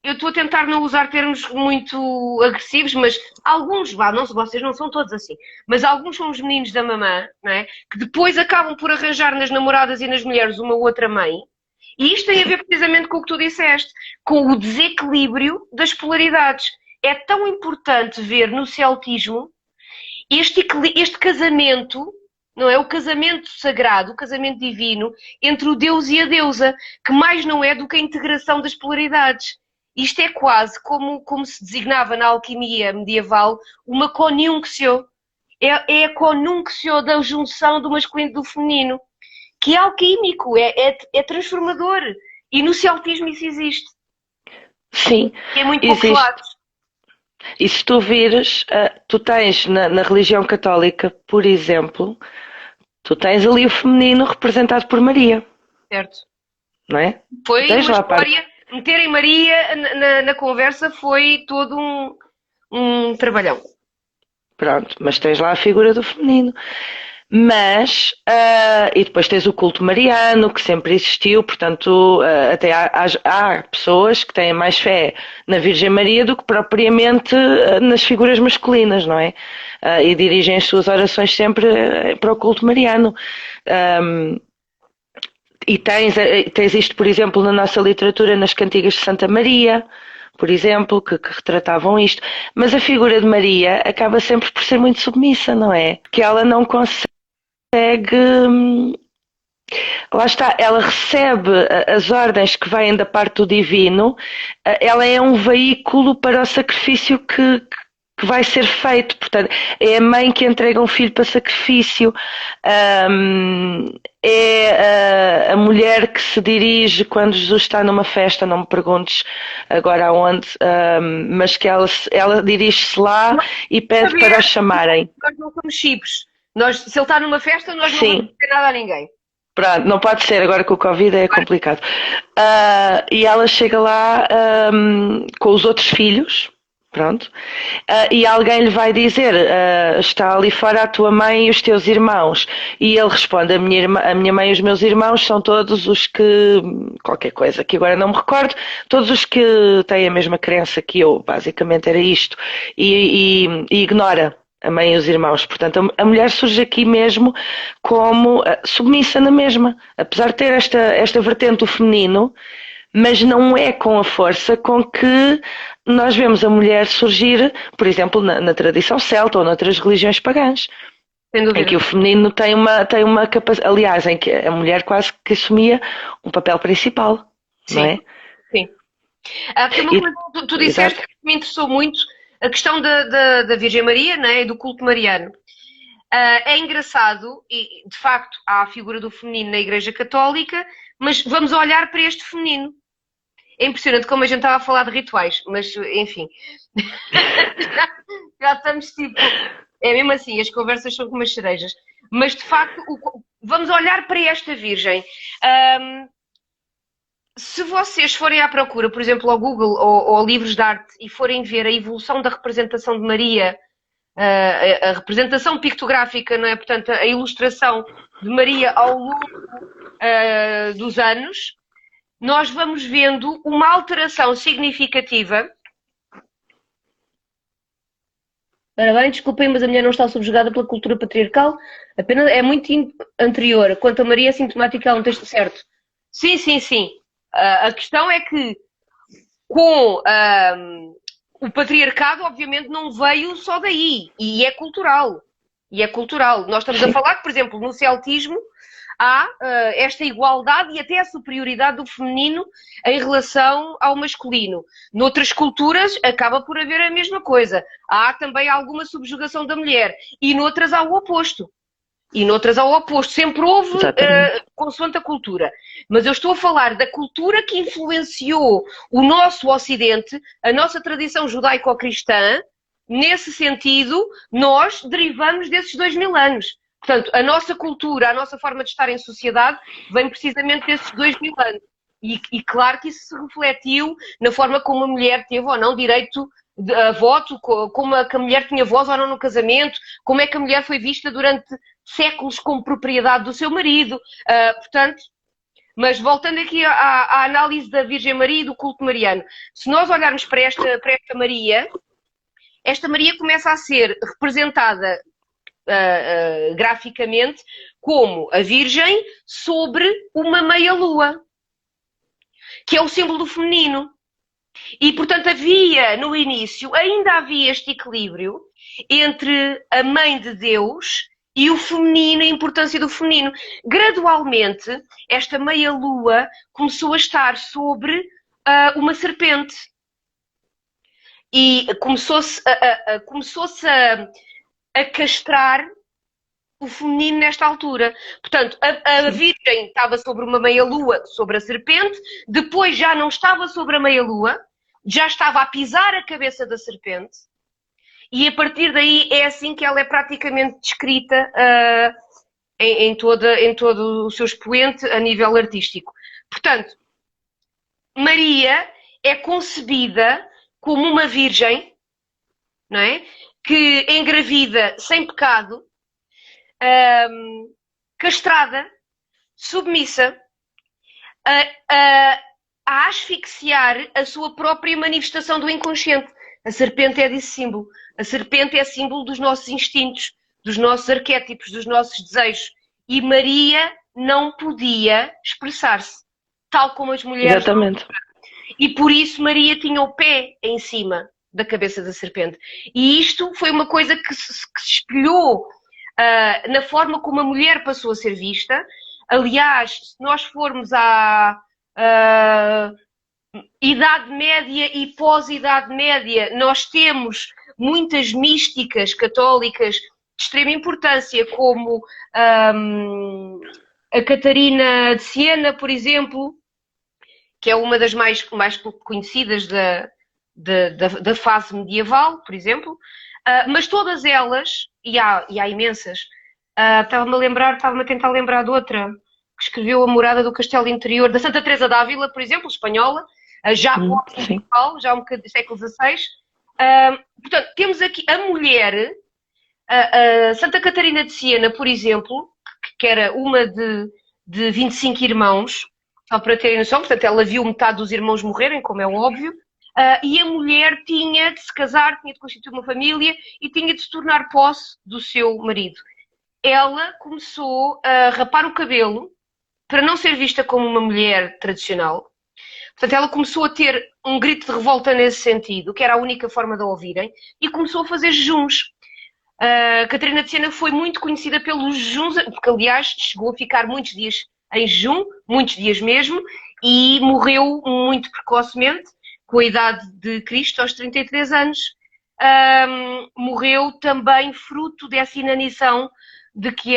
Eu estou a tentar não usar termos muito agressivos, mas alguns, vocês não são todos assim, mas alguns são os meninos da mamã, não é? Que depois acabam por arranjar nas namoradas e nas mulheres uma outra mãe. E isto tem a ver precisamente com o que tu disseste, com o desequilíbrio das polaridades. É tão importante ver no celtismo este casamento, não é? O casamento sagrado, o casamento divino, entre o Deus e a deusa, que mais não é do que a integração das polaridades. Isto é quase como se designava na alquimia medieval uma conjunctio. É a conjunctio da junção do masculino e do feminino, que é alquímico, é transformador. E no celtismo isso existe. Sim, é muito pouco falado. E se tu vires, tu tens na religião católica, por exemplo, tu tens ali o feminino representado por Maria. Certo. Não é? Foi uma história, meterem Maria na conversa foi todo um trabalhão. Pronto, mas tens lá a figura do feminino. Mas, e depois tens o culto mariano, que sempre existiu, portanto, até há pessoas que têm mais fé na Virgem Maria do que propriamente nas figuras masculinas, não é? E dirigem as suas orações sempre para o culto mariano. E tens isto, por exemplo, na nossa literatura, nas cantigas de Santa Maria, por exemplo, que retratavam isto. Mas a figura de Maria acaba sempre por ser muito submissa, não é? Que ela não consegue... Lá está, ela recebe as ordens que vêm da parte do divino, ela é um veículo para o sacrifício que vai ser feito, portanto, é a mãe que entrega um filho para sacrifício, é a mulher que se dirige quando Jesus está numa festa, não me perguntes agora aonde, mas que ela dirige-se lá e pede para os chamarem. Nós não somos chips. Se ele está numa festa, nós não vamos dizer nada a ninguém. Pronto, não pode ser, agora com o Covid é complicado. E ela chega lá com os outros filhos, pronto, e alguém lhe vai dizer, está ali fora a tua mãe e os teus irmãos. E ele responde, a minha mãe e os meus irmãos são todos os que, qualquer coisa que agora não me recordo, todos os que têm a mesma crença que eu, basicamente era isto. E ignora a mãe e os irmãos. Portanto, a mulher surge aqui mesmo como submissa na mesma, apesar de ter esta vertente do feminino, mas não é com a força com que nós vemos a mulher surgir, por exemplo, na tradição celta ou noutras religiões pagãs. Sem Em que dúvida. o feminino tem uma capacidade, aliás, em que a mulher quase que assumia um papel principal, não Sim, é? sim. Há aqui uma E, coisa que tu disseste exato. que me interessou muito, a questão da Virgem Maria, né, e do culto mariano. É engraçado, e de facto há a figura do feminino na Igreja Católica, mas vamos olhar para este feminino. É impressionante como a gente estava a falar de rituais, mas enfim, já estamos tipo. É mesmo assim, as conversas são como as cerejas. Mas de facto, vamos olhar para esta Virgem. Ahm, Se vocês forem à procura, por exemplo, ao Google ou a livros de arte e forem ver a evolução da representação de Maria, a representação pictográfica, não é? Portanto, a ilustração de Maria ao longo dos anos, nós vamos vendo uma alteração significativa. Ora bem, desculpem, mas a mulher não está subjugada pela cultura patriarcal, apenas é muito anterior. Quanto a Maria, é sintomática, ela não texto certo. Sim, sim, sim. A questão é que com o patriarcado, obviamente, não veio só daí. E é cultural. E é cultural. Nós estamos a Sim, falar que, por exemplo, no celtismo há esta igualdade e até a superioridade do feminino em relação ao masculino. Noutras culturas acaba por haver a mesma coisa. Há também alguma subjugação da mulher. E noutras há o oposto. E noutras ao oposto. Sempre houve, exatamente. consoante a cultura. Mas eu estou a falar da cultura que influenciou o nosso Ocidente, a nossa tradição judaico-cristã. Nesse sentido, nós derivamos desses 2000 anos. Portanto, a nossa cultura, a nossa forma de estar em sociedade vem precisamente desses 2000 anos. E claro que isso se refletiu na forma como a mulher teve ou não direito a voto, como a mulher tinha voz ou não no casamento, como é que a mulher foi vista durante séculos como propriedade do seu marido. Portanto, mas voltando aqui à análise da Virgem Maria e do culto mariano, se nós olharmos para esta Maria começa a ser representada graficamente como a Virgem sobre uma meia-lua, que é o símbolo do feminino. E, portanto, no início, ainda havia este equilíbrio entre a mãe de Deus e o feminino, a importância do feminino. Gradualmente, esta meia-lua começou a estar sobre uma serpente. E começou-se a castrar o feminino nesta altura. Portanto, a Sim, Virgem estava sobre uma meia-lua, sobre a serpente, depois já não estava sobre a meia-lua, já estava a pisar a cabeça da serpente, e a partir daí é assim que ela é praticamente descrita em todo o seu expoente a nível artístico. Portanto, Maria é concebida como uma virgem, não é? Que engravida sem pecado, castrada, submissa, a asfixiar a sua própria manifestação do inconsciente. A serpente é desse símbolo. A serpente é símbolo dos nossos instintos, dos nossos arquétipos, dos nossos desejos. E Maria não podia expressar-se, tal como as mulheres. exatamente. E por isso Maria tinha o pé em cima da cabeça da serpente. E isto foi uma coisa que se espelhou na forma como a mulher passou a ser vista. Aliás, se nós formos à Idade Média e pós-Idade Média, nós temos muitas místicas católicas de extrema importância, como a Catarina de Siena, por exemplo, que é uma das mais conhecidas da fase medieval, por exemplo, mas todas elas, e há imensas, estava-me a tentar lembrar de outra, que escreveu A Morada do Castelo Interior, da Santa Teresa d'Ávila, por exemplo, espanhola, já Sim, pós-medieval, já um bocadinho do século XVI. Portanto, temos aqui a mulher, a Santa Catarina de Siena, por exemplo, que era uma de 25 irmãos, só para terem noção, portanto, ela viu metade dos irmãos morrerem, como é óbvio. e a mulher tinha de se casar, tinha de constituir uma família e tinha de se tornar posse do seu marido. Ela começou a rapar o cabelo para não ser vista como uma mulher tradicional. Portanto, ela começou a ter um grito de revolta nesse sentido, que era a única forma de a ouvirem, e começou a fazer jejuns. A Catarina de Siena foi muito conhecida pelos jejuns, porque, aliás, chegou a ficar muitos dias em jejum, muitos dias mesmo, e morreu muito precocemente, com a idade de Cristo, aos 33 anos. Morreu também fruto dessa inanição de a que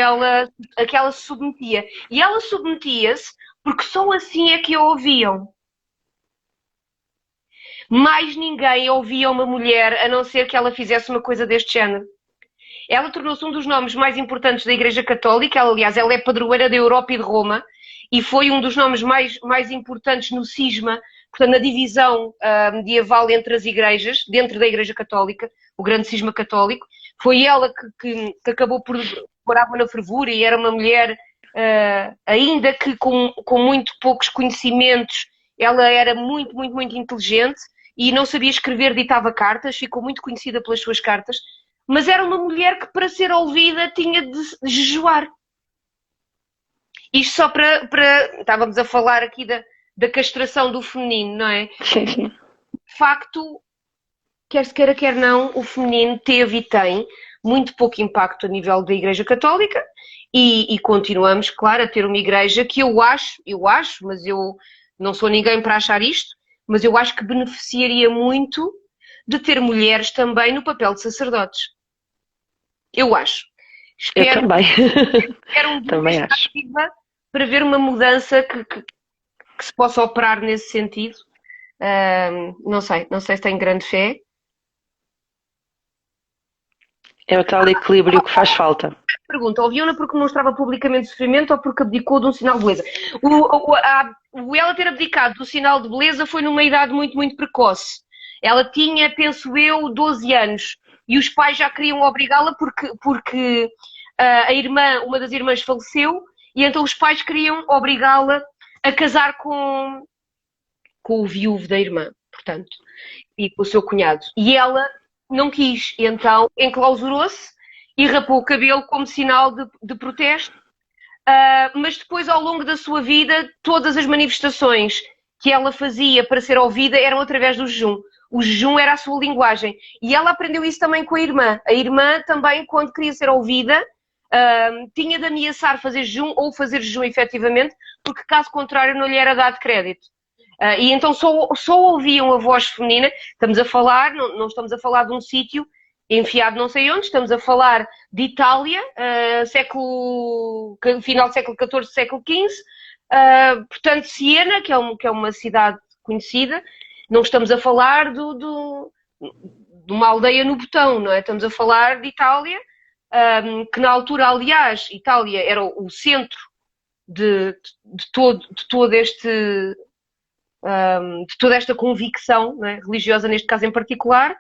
ela se submetia. E ela submetia-se porque só assim é que a ouviam. Mais ninguém ouvia uma mulher a não ser que ela fizesse uma coisa deste género. Ela tornou-se um dos nomes mais importantes da Igreja Católica. Aliás, ela é padroeira da Europa e de Roma e foi um dos nomes mais importantes no cisma, portanto, na divisão medieval entre as igrejas, dentro da Igreja Católica, o grande cisma católico. Foi ela que acabou por pôr água na fervura e era uma mulher, ainda que com muito poucos conhecimentos, ela era muito, muito, muito inteligente e não sabia escrever, ditava cartas, ficou muito conhecida pelas suas cartas, mas era uma mulher que, para ser ouvida, tinha de jejuar. Isto só para estávamos a falar aqui da castração do feminino, não é? Sim, sim. De facto, quer se queira, quer não, o feminino teve e tem muito pouco impacto a nível da Igreja Católica e continuamos, claro, a ter uma igreja que eu acho, mas eu não sou ninguém para achar isto, mas eu acho que beneficiaria muito de ter mulheres também no papel de sacerdotes. Eu acho. Eu também. Espero um dia Também estar acho. viva para ver uma mudança que se possa operar nesse sentido. Não sei se tenho grande fé. É o tal equilíbrio que faz falta. Pergunta, ouviu-na porque mostrava publicamente sofrimento ou porque abdicou de um sinal de beleza? Ela ter abdicado do sinal de beleza foi numa idade muito, muito precoce. Ela tinha, penso eu, 12 anos e os pais já queriam obrigá-la porque uma das irmãs faleceu e então os pais queriam obrigá-la a casar com o viúvo da irmã, portanto, e com o seu cunhado. E ela não quis, e então enclausurou-se e rapou o cabelo como sinal de protesto. Mas depois, ao longo da sua vida, todas as manifestações que ela fazia para ser ouvida eram através do jejum. O jejum era a sua linguagem. E ela aprendeu isso também com a irmã. A irmã também, quando queria ser ouvida, tinha de ameaçar fazer jejum ou fazer jejum efetivamente, porque caso contrário não lhe era dado crédito. E então só ouviam a voz feminina. Estamos a falar, não estamos a falar de um sítio enfiado não sei onde, estamos a falar de Itália, final do século XIV, século XV, portanto Siena, que é uma cidade conhecida, não estamos a falar de uma aldeia no Botão, não é? Estamos a falar de Itália, que na altura, aliás, Itália era o centro de toda esta convicção, não é? Religiosa, neste caso em particular.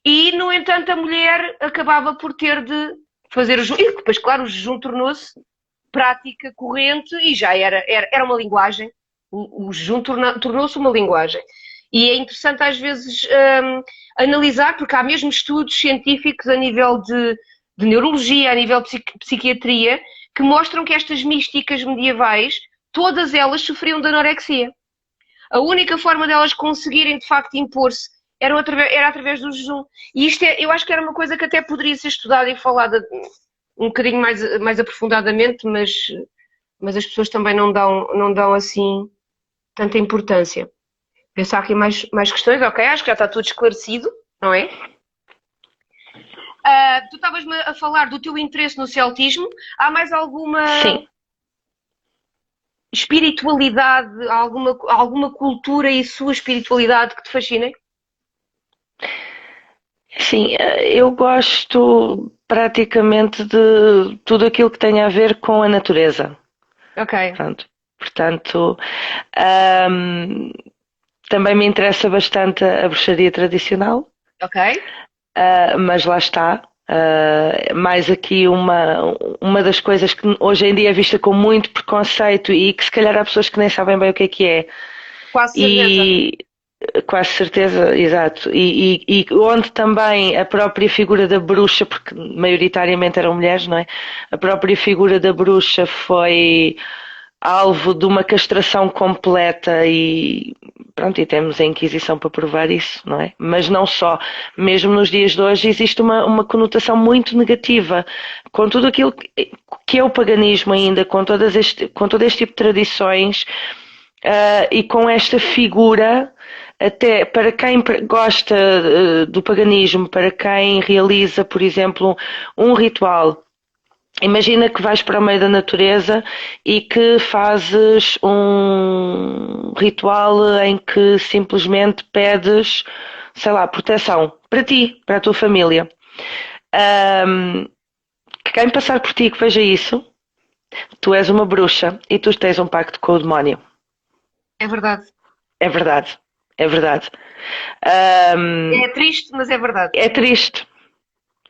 E, no entanto, a mulher acabava por ter de fazer o jejum. E depois, claro, o jejum tornou-se prática corrente e já era uma linguagem. O jejum tornou-se uma linguagem. E é interessante, às vezes, analisar, porque há mesmo estudos científicos a nível de neurologia, a nível de psiquiatria, que mostram que estas místicas medievais, todas elas sofriam de anorexia. A única forma delas conseguirem, de facto, impor-se era através do jejum. E isto eu acho que era uma coisa que até poderia ser estudada e falada um bocadinho mais aprofundadamente, mas as pessoas também não dão assim tanta importância. Pensar aqui mais questões, ok, acho que já está tudo esclarecido, não é? Tu estavas-me a falar do teu interesse no celtismo. Há mais alguma Sim. espiritualidade, alguma cultura e sua espiritualidade que te fascinem? Sim, eu gosto praticamente de tudo aquilo que tem a ver com a natureza. Ok. Portanto, também me interessa bastante a bruxaria tradicional. Ok. Mas lá está. Mais aqui uma das coisas que hoje em dia é vista com muito preconceito e que se calhar há pessoas que nem sabem bem o que é. Quase certeza. quase certeza, exato. E onde também a própria figura da bruxa, porque maioritariamente eram mulheres, não é? A própria figura da bruxa foi alvo de uma castração completa e pronto, e temos a Inquisição para provar isso, não é? Mas não só, mesmo nos dias de hoje existe uma conotação muito negativa com tudo aquilo que é o paganismo ainda, com todo este tipo de tradições, e com esta figura, até para quem gosta do paganismo, para quem realiza, por exemplo, um ritual. Imagina que vais para o meio da natureza e que fazes um ritual em que simplesmente pedes, sei lá, proteção para ti, para a tua família. Que quem passar por ti que veja isso, tu és uma bruxa e tu tens um pacto com o demónio. É verdade. É verdade, é verdade. É triste, mas é verdade. É triste.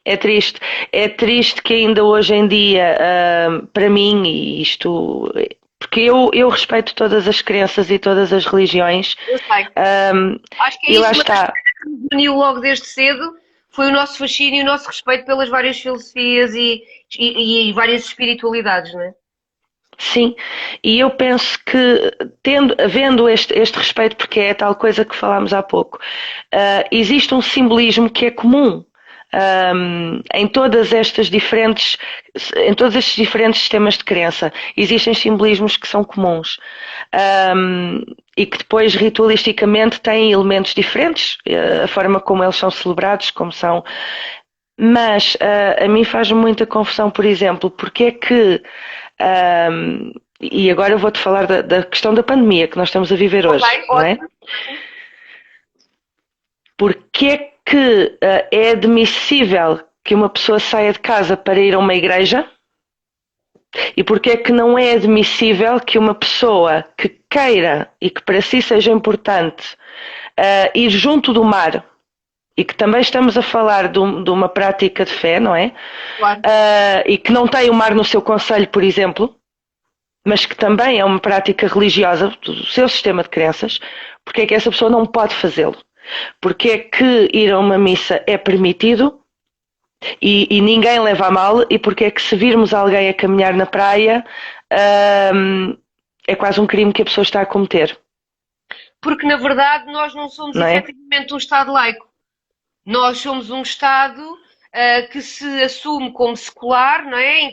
É triste. É triste que ainda hoje em dia, para mim, e isto. Porque eu respeito todas as crenças e todas as religiões. Eu sei. Acho que é e isso lá está. que nos uniu logo desde cedo. Foi o nosso fascínio e o nosso respeito pelas várias filosofias e várias espiritualidades, não é? Sim, e eu penso que, havendo este respeito, porque é tal coisa que falámos há pouco, existe um simbolismo que é comum em todas estas diferentes, em todos estes diferentes sistemas de crença. Existem simbolismos que são comuns, e que depois ritualisticamente têm elementos diferentes, a forma como eles são celebrados, como são. Mas a mim faz muita confusão, por exemplo, porque é que e agora eu vou-te falar da questão da pandemia que nós estamos a viver hoje, não é? Porque é que é admissível que uma pessoa saia de casa para ir a uma igreja? E porque é que não é admissível que uma pessoa que queira e que para si seja importante ir junto do mar, e que também estamos a falar de uma prática de fé, não é? Claro. E que não tem o mar no seu concelho, por exemplo, mas que também é uma prática religiosa do seu sistema de crenças, porque é que essa pessoa não pode fazê-lo? Porque é que ir a uma missa é permitido e ninguém leva a mal, e porque é que se virmos alguém a caminhar na praia é quase um crime que a pessoa está a cometer? Porque, na verdade, nós não somos efetivamente um Estado laico. Nós somos um Estado que se assume como secular, não é?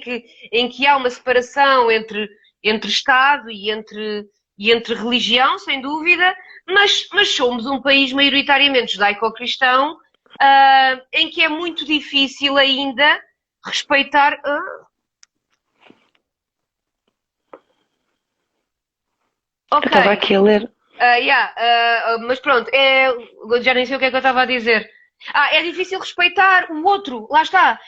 Em que há uma separação entre Estado e entre religião, sem dúvida, mas somos um país maioritariamente judaico-cristão, em que é muito difícil ainda respeitar. Eu estava aqui a ler. Mas pronto, já nem sei o que é que eu estava a dizer. É difícil respeitar o outro, lá está.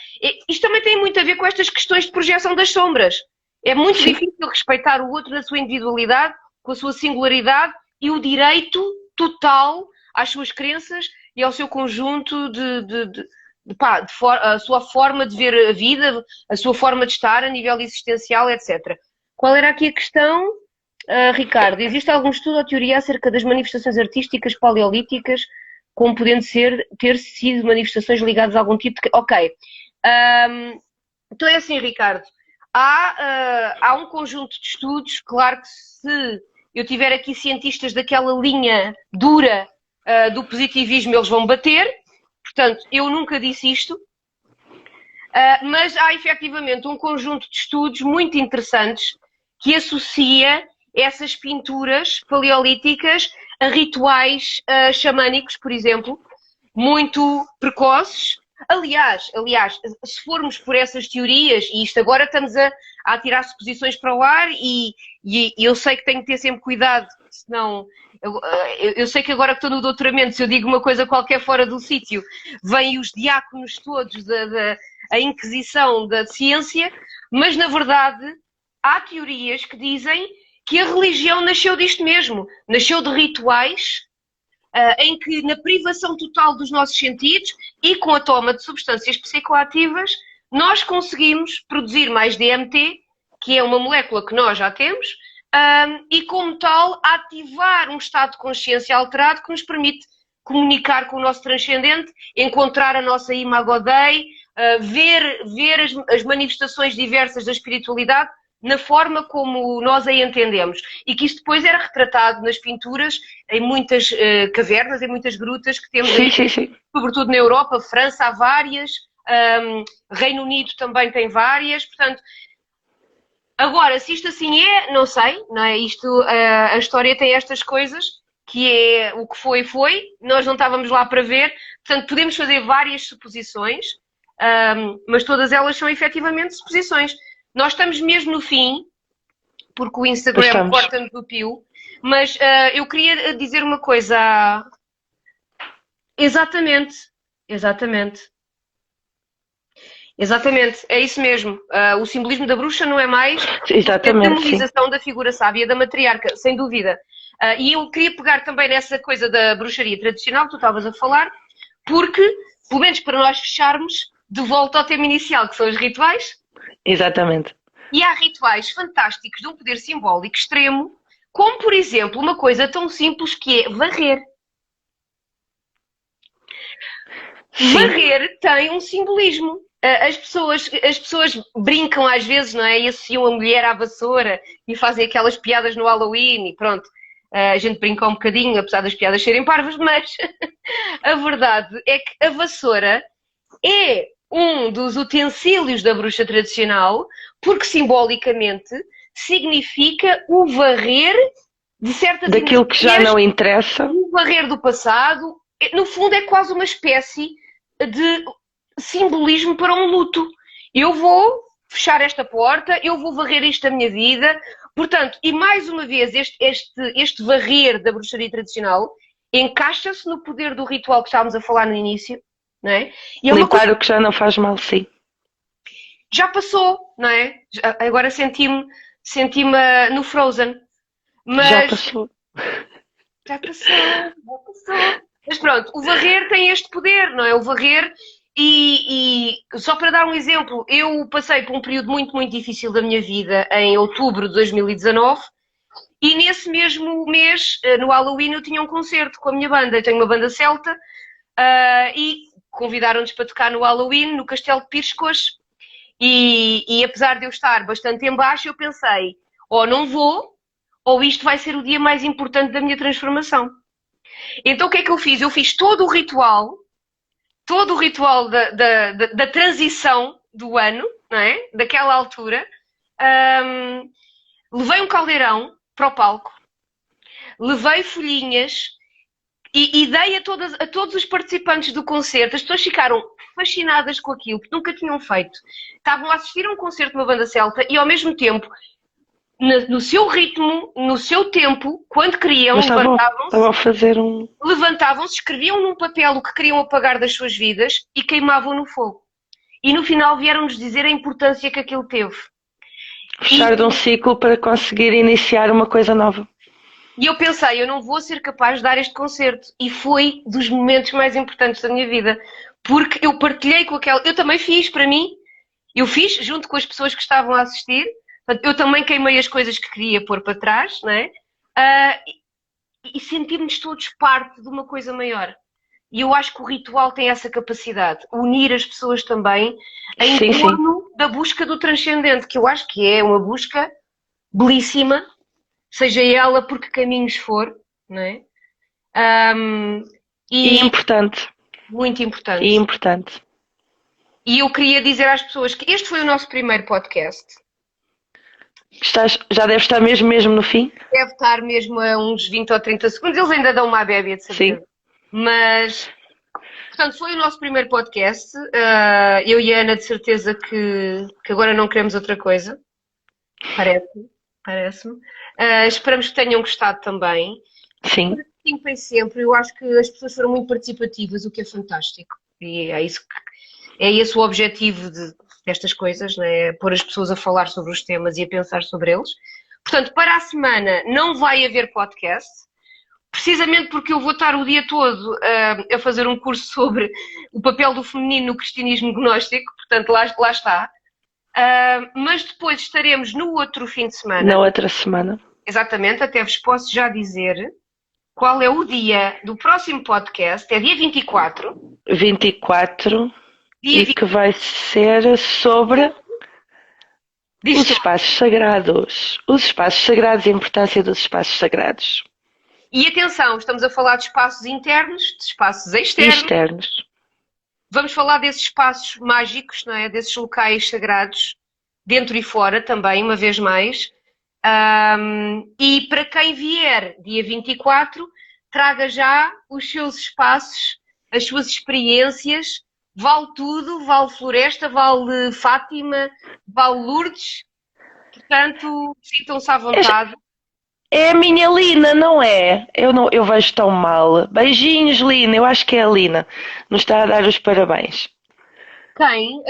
Isto também tem muito a ver com estas questões de projeção das sombras. É muito difícil respeitar o outro na sua individualidade, com a sua singularidade e o direito total às suas crenças e ao seu conjunto a sua forma de ver a vida, a sua forma de estar a nível existencial, etc. Qual era aqui a questão, Ricardo? Existe algum estudo ou teoria acerca das manifestações artísticas paleolíticas como podendo ter sido manifestações ligadas a algum tipo de... Ok. Então é assim, Ricardo. Há um conjunto de estudos, claro que se eu tiver aqui cientistas daquela linha dura do positivismo, eles vão bater. Portanto, eu nunca disse isto. Mas há efetivamente um conjunto de estudos muito interessantes que associa essas pinturas paleolíticas a rituais xamânicos, por exemplo, muito precoces. Aliás, se formos por essas teorias, e isto agora estamos a tirar suposições para o ar, e eu sei que tenho que ter sempre cuidado, senão... Eu sei que agora que estou no doutoramento, se eu digo uma coisa qualquer fora do sítio, vêm os diáconos todos da Inquisição da ciência, mas na verdade há teorias que dizem que a religião nasceu disto mesmo, nasceu de rituais em que na privação total dos nossos sentidos e com a toma de substâncias psicoativas nós conseguimos produzir mais DMT, que é uma molécula que nós já temos, e, como tal, ativar um estado de consciência alterado que nos permite comunicar com o nosso transcendente, encontrar a nossa imago Dei, ver as manifestações diversas da espiritualidade na forma como nós a entendemos. E que isto depois era retratado nas pinturas, em muitas cavernas, em muitas grutas que temos aí, sobretudo na Europa, França há várias, Reino Unido também tem várias, portanto. Agora, se isto assim é, não sei, não é? A história tem estas coisas, que é o que foi, nós não estávamos lá para ver, portanto podemos fazer várias suposições, mas todas elas são efetivamente suposições. Nós estamos mesmo no fim, porque o Instagram corta-nos o pio, mas eu queria dizer uma coisa. Exatamente. Exatamente, é isso mesmo. O simbolismo da bruxa não é mais a demonização da figura sábia da matriarca, sem dúvida. E eu queria pegar também nessa coisa da bruxaria tradicional que tu estavas a falar, porque, pelo menos para nós fecharmos, de volta ao tema inicial, que são os rituais. Exatamente. E há rituais fantásticos de um poder simbólico extremo, como, por exemplo, uma coisa tão simples que é varrer. Sim. Varrer tem um simbolismo. As pessoas brincam às vezes, não é? E associam a mulher à vassoura e fazem aquelas piadas no Halloween e pronto. A gente brinca um bocadinho, apesar das piadas serem parvas, mas a verdade é que a vassoura é um dos utensílios da bruxa tradicional porque simbolicamente significa o varrer de certa daquilo que já não interessa. O varrer do passado, no fundo é quase uma espécie de simbolismo para um luto. Eu vou fechar esta porta, eu vou varrer isto da minha vida. Portanto, e mais uma vez, este varrer da bruxaria tradicional encaixa-se no poder do ritual que estávamos a falar no início, não é? E limpar o que já não faz mal, sim. Já passou, não é? Agora senti-me no Frozen. Mas já passou. Mas pronto, o varrer tem este poder, não é? O varrer. E só para dar um exemplo, eu passei por um período muito, muito difícil da minha vida em outubro de 2019 e nesse mesmo mês, no Halloween, eu tinha um concerto com a minha banda. Eu tenho uma banda celta e convidaram-nos para tocar no Halloween no Castelo de Pires Coxe. E apesar de eu estar bastante em baixo, eu pensei, ou não vou, ou isto vai ser o dia mais importante da minha transformação. Então o que é que eu fiz? Eu fiz todo o ritual da transição do ano, não é? Daquela altura, levei um caldeirão para o palco, levei folhinhas e dei a todos os participantes do concerto. As pessoas ficaram fascinadas com aquilo, que nunca tinham feito. Estavam a assistir a um concerto de uma banda celta e, ao mesmo tempo, no seu ritmo, no seu tempo, quando queriam, levantavam-se, escreviam num papel o que queriam apagar das suas vidas e queimavam no fogo. E no final vieram-nos dizer a importância que aquilo teve. Fechar de um ciclo para conseguir iniciar uma coisa nova. E eu pensei, eu não vou ser capaz de dar este concerto. E foi dos momentos mais importantes da minha vida. Porque eu partilhei com aquela... Eu também fiz para mim. Eu fiz junto com as pessoas que estavam a assistir. Eu também queimei as coisas que queria pôr para trás, não é? E sentimos-nos todos parte de uma coisa maior. E eu acho que o ritual tem essa capacidade, unir as pessoas também em torno da busca do transcendente, que eu acho que é uma busca belíssima, seja ela por que caminhos for, não é? E importante. Muito importante. E importante. E eu queria dizer às pessoas que este foi o nosso primeiro podcast. Já deve estar mesmo no fim? Deve estar mesmo a uns 20 ou 30 segundos. Eles ainda dão uma bébia, de certeza. Sim. Mas, portanto, foi o nosso primeiro podcast. Eu e a Ana, de certeza que agora não queremos outra coisa. Parece-me. Esperamos que tenham gostado também. Sim. Participem sempre. Eu acho que as pessoas foram muito participativas, o que é fantástico. E é esse o objetivo destas coisas, né? Pôr as pessoas a falar sobre os temas e a pensar sobre eles. Portanto, para a semana não vai haver podcast, precisamente porque eu vou estar o dia todo a fazer um curso sobre o papel do feminino no cristianismo gnóstico, portanto, lá está. Mas depois estaremos no outro fim de semana. Na outra semana. exatamente, até vos posso já dizer qual é o dia do próximo podcast. É dia 24. 24 Dia e 20... que vai ser sobre Diz os tu. espaços sagrados. Os espaços sagrados e a importância dos espaços sagrados. E atenção, estamos a falar de espaços internos, de espaços E externos. externos. Vamos falar desses espaços mágicos, não é? Desses locais sagrados, dentro e fora também, uma vez mais. E para quem vier dia 24, traga já os seus espaços, as suas experiências. Vale tudo, vale Floresta, vale Fátima, vale Lourdes. Portanto, sintam-se à vontade. É a minha Lina, não é? Eu vejo tão mal. Beijinhos, Lina. Eu acho que é a Lina. Nos está a dar os parabéns. Quem?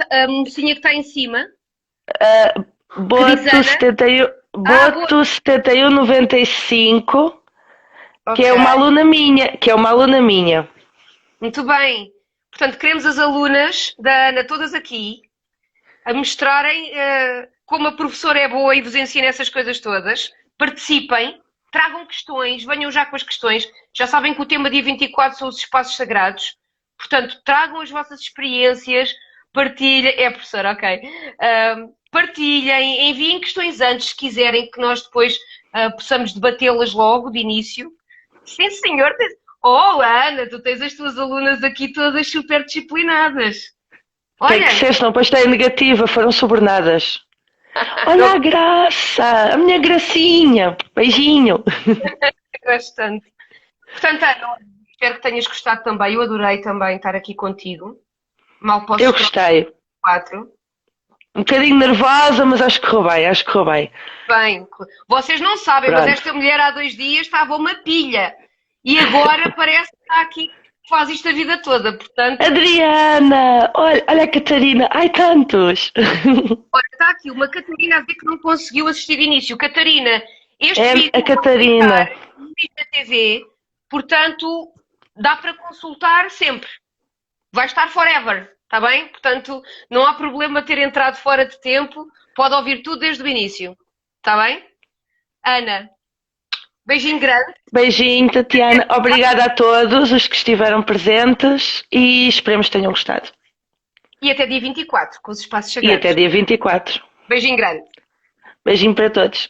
A mocinha que está em cima? Boto Crisana? 71, Boto 7195, que é Ok. uma aluna minha. Que é uma aluna minha. Muito bem. Portanto, queremos as alunas da Ana todas aqui a mostrarem como a professora é boa e vos ensina essas coisas todas. Participem, tragam questões, venham já com as questões. Já sabem que o tema dia 24 são os espaços sagrados. Portanto, tragam as vossas experiências, partilhem. É, professora, ok. Partilhem, enviem questões antes, se quiserem, que nós depois possamos debatê-las logo, de início. Sim, senhor. Oh, Ana, tu tens as tuas alunas aqui todas super disciplinadas. Tem Olha, que ser, senão depois tem negativa. Foram subornadas. Olha a Graça, a minha Gracinha. Beijinho. bastante. Portanto, Ana, espero que tenhas gostado também. Eu adorei também estar aqui contigo. Mal posso Eu esperar gostei. 4. Um bocadinho nervosa, mas acho que correu bem, acho que correu bem. Bem, vocês não sabem, Pronto. mas esta mulher há 2 dias estava uma pilha. E agora parece que está aqui, faz isto a vida toda. Portanto, Adriana, olha a Catarina, ai tantos. olha, está aqui uma Catarina a dizer que não conseguiu assistir de início. Catarina, este É vídeo a Catarina. vai ficar no vídeo da TV, portanto, dá para consultar sempre. Vai estar forever, está bem? Portanto, não há problema ter entrado fora de tempo, pode ouvir tudo desde o início, está bem? Ana, beijinho grande. Beijinho, Tatiana. Obrigada a todos os que estiveram presentes e esperemos que tenham gostado. E até dia 24, com os espaços E sagrados. até dia 24. Beijinho grande. Beijinho para todos.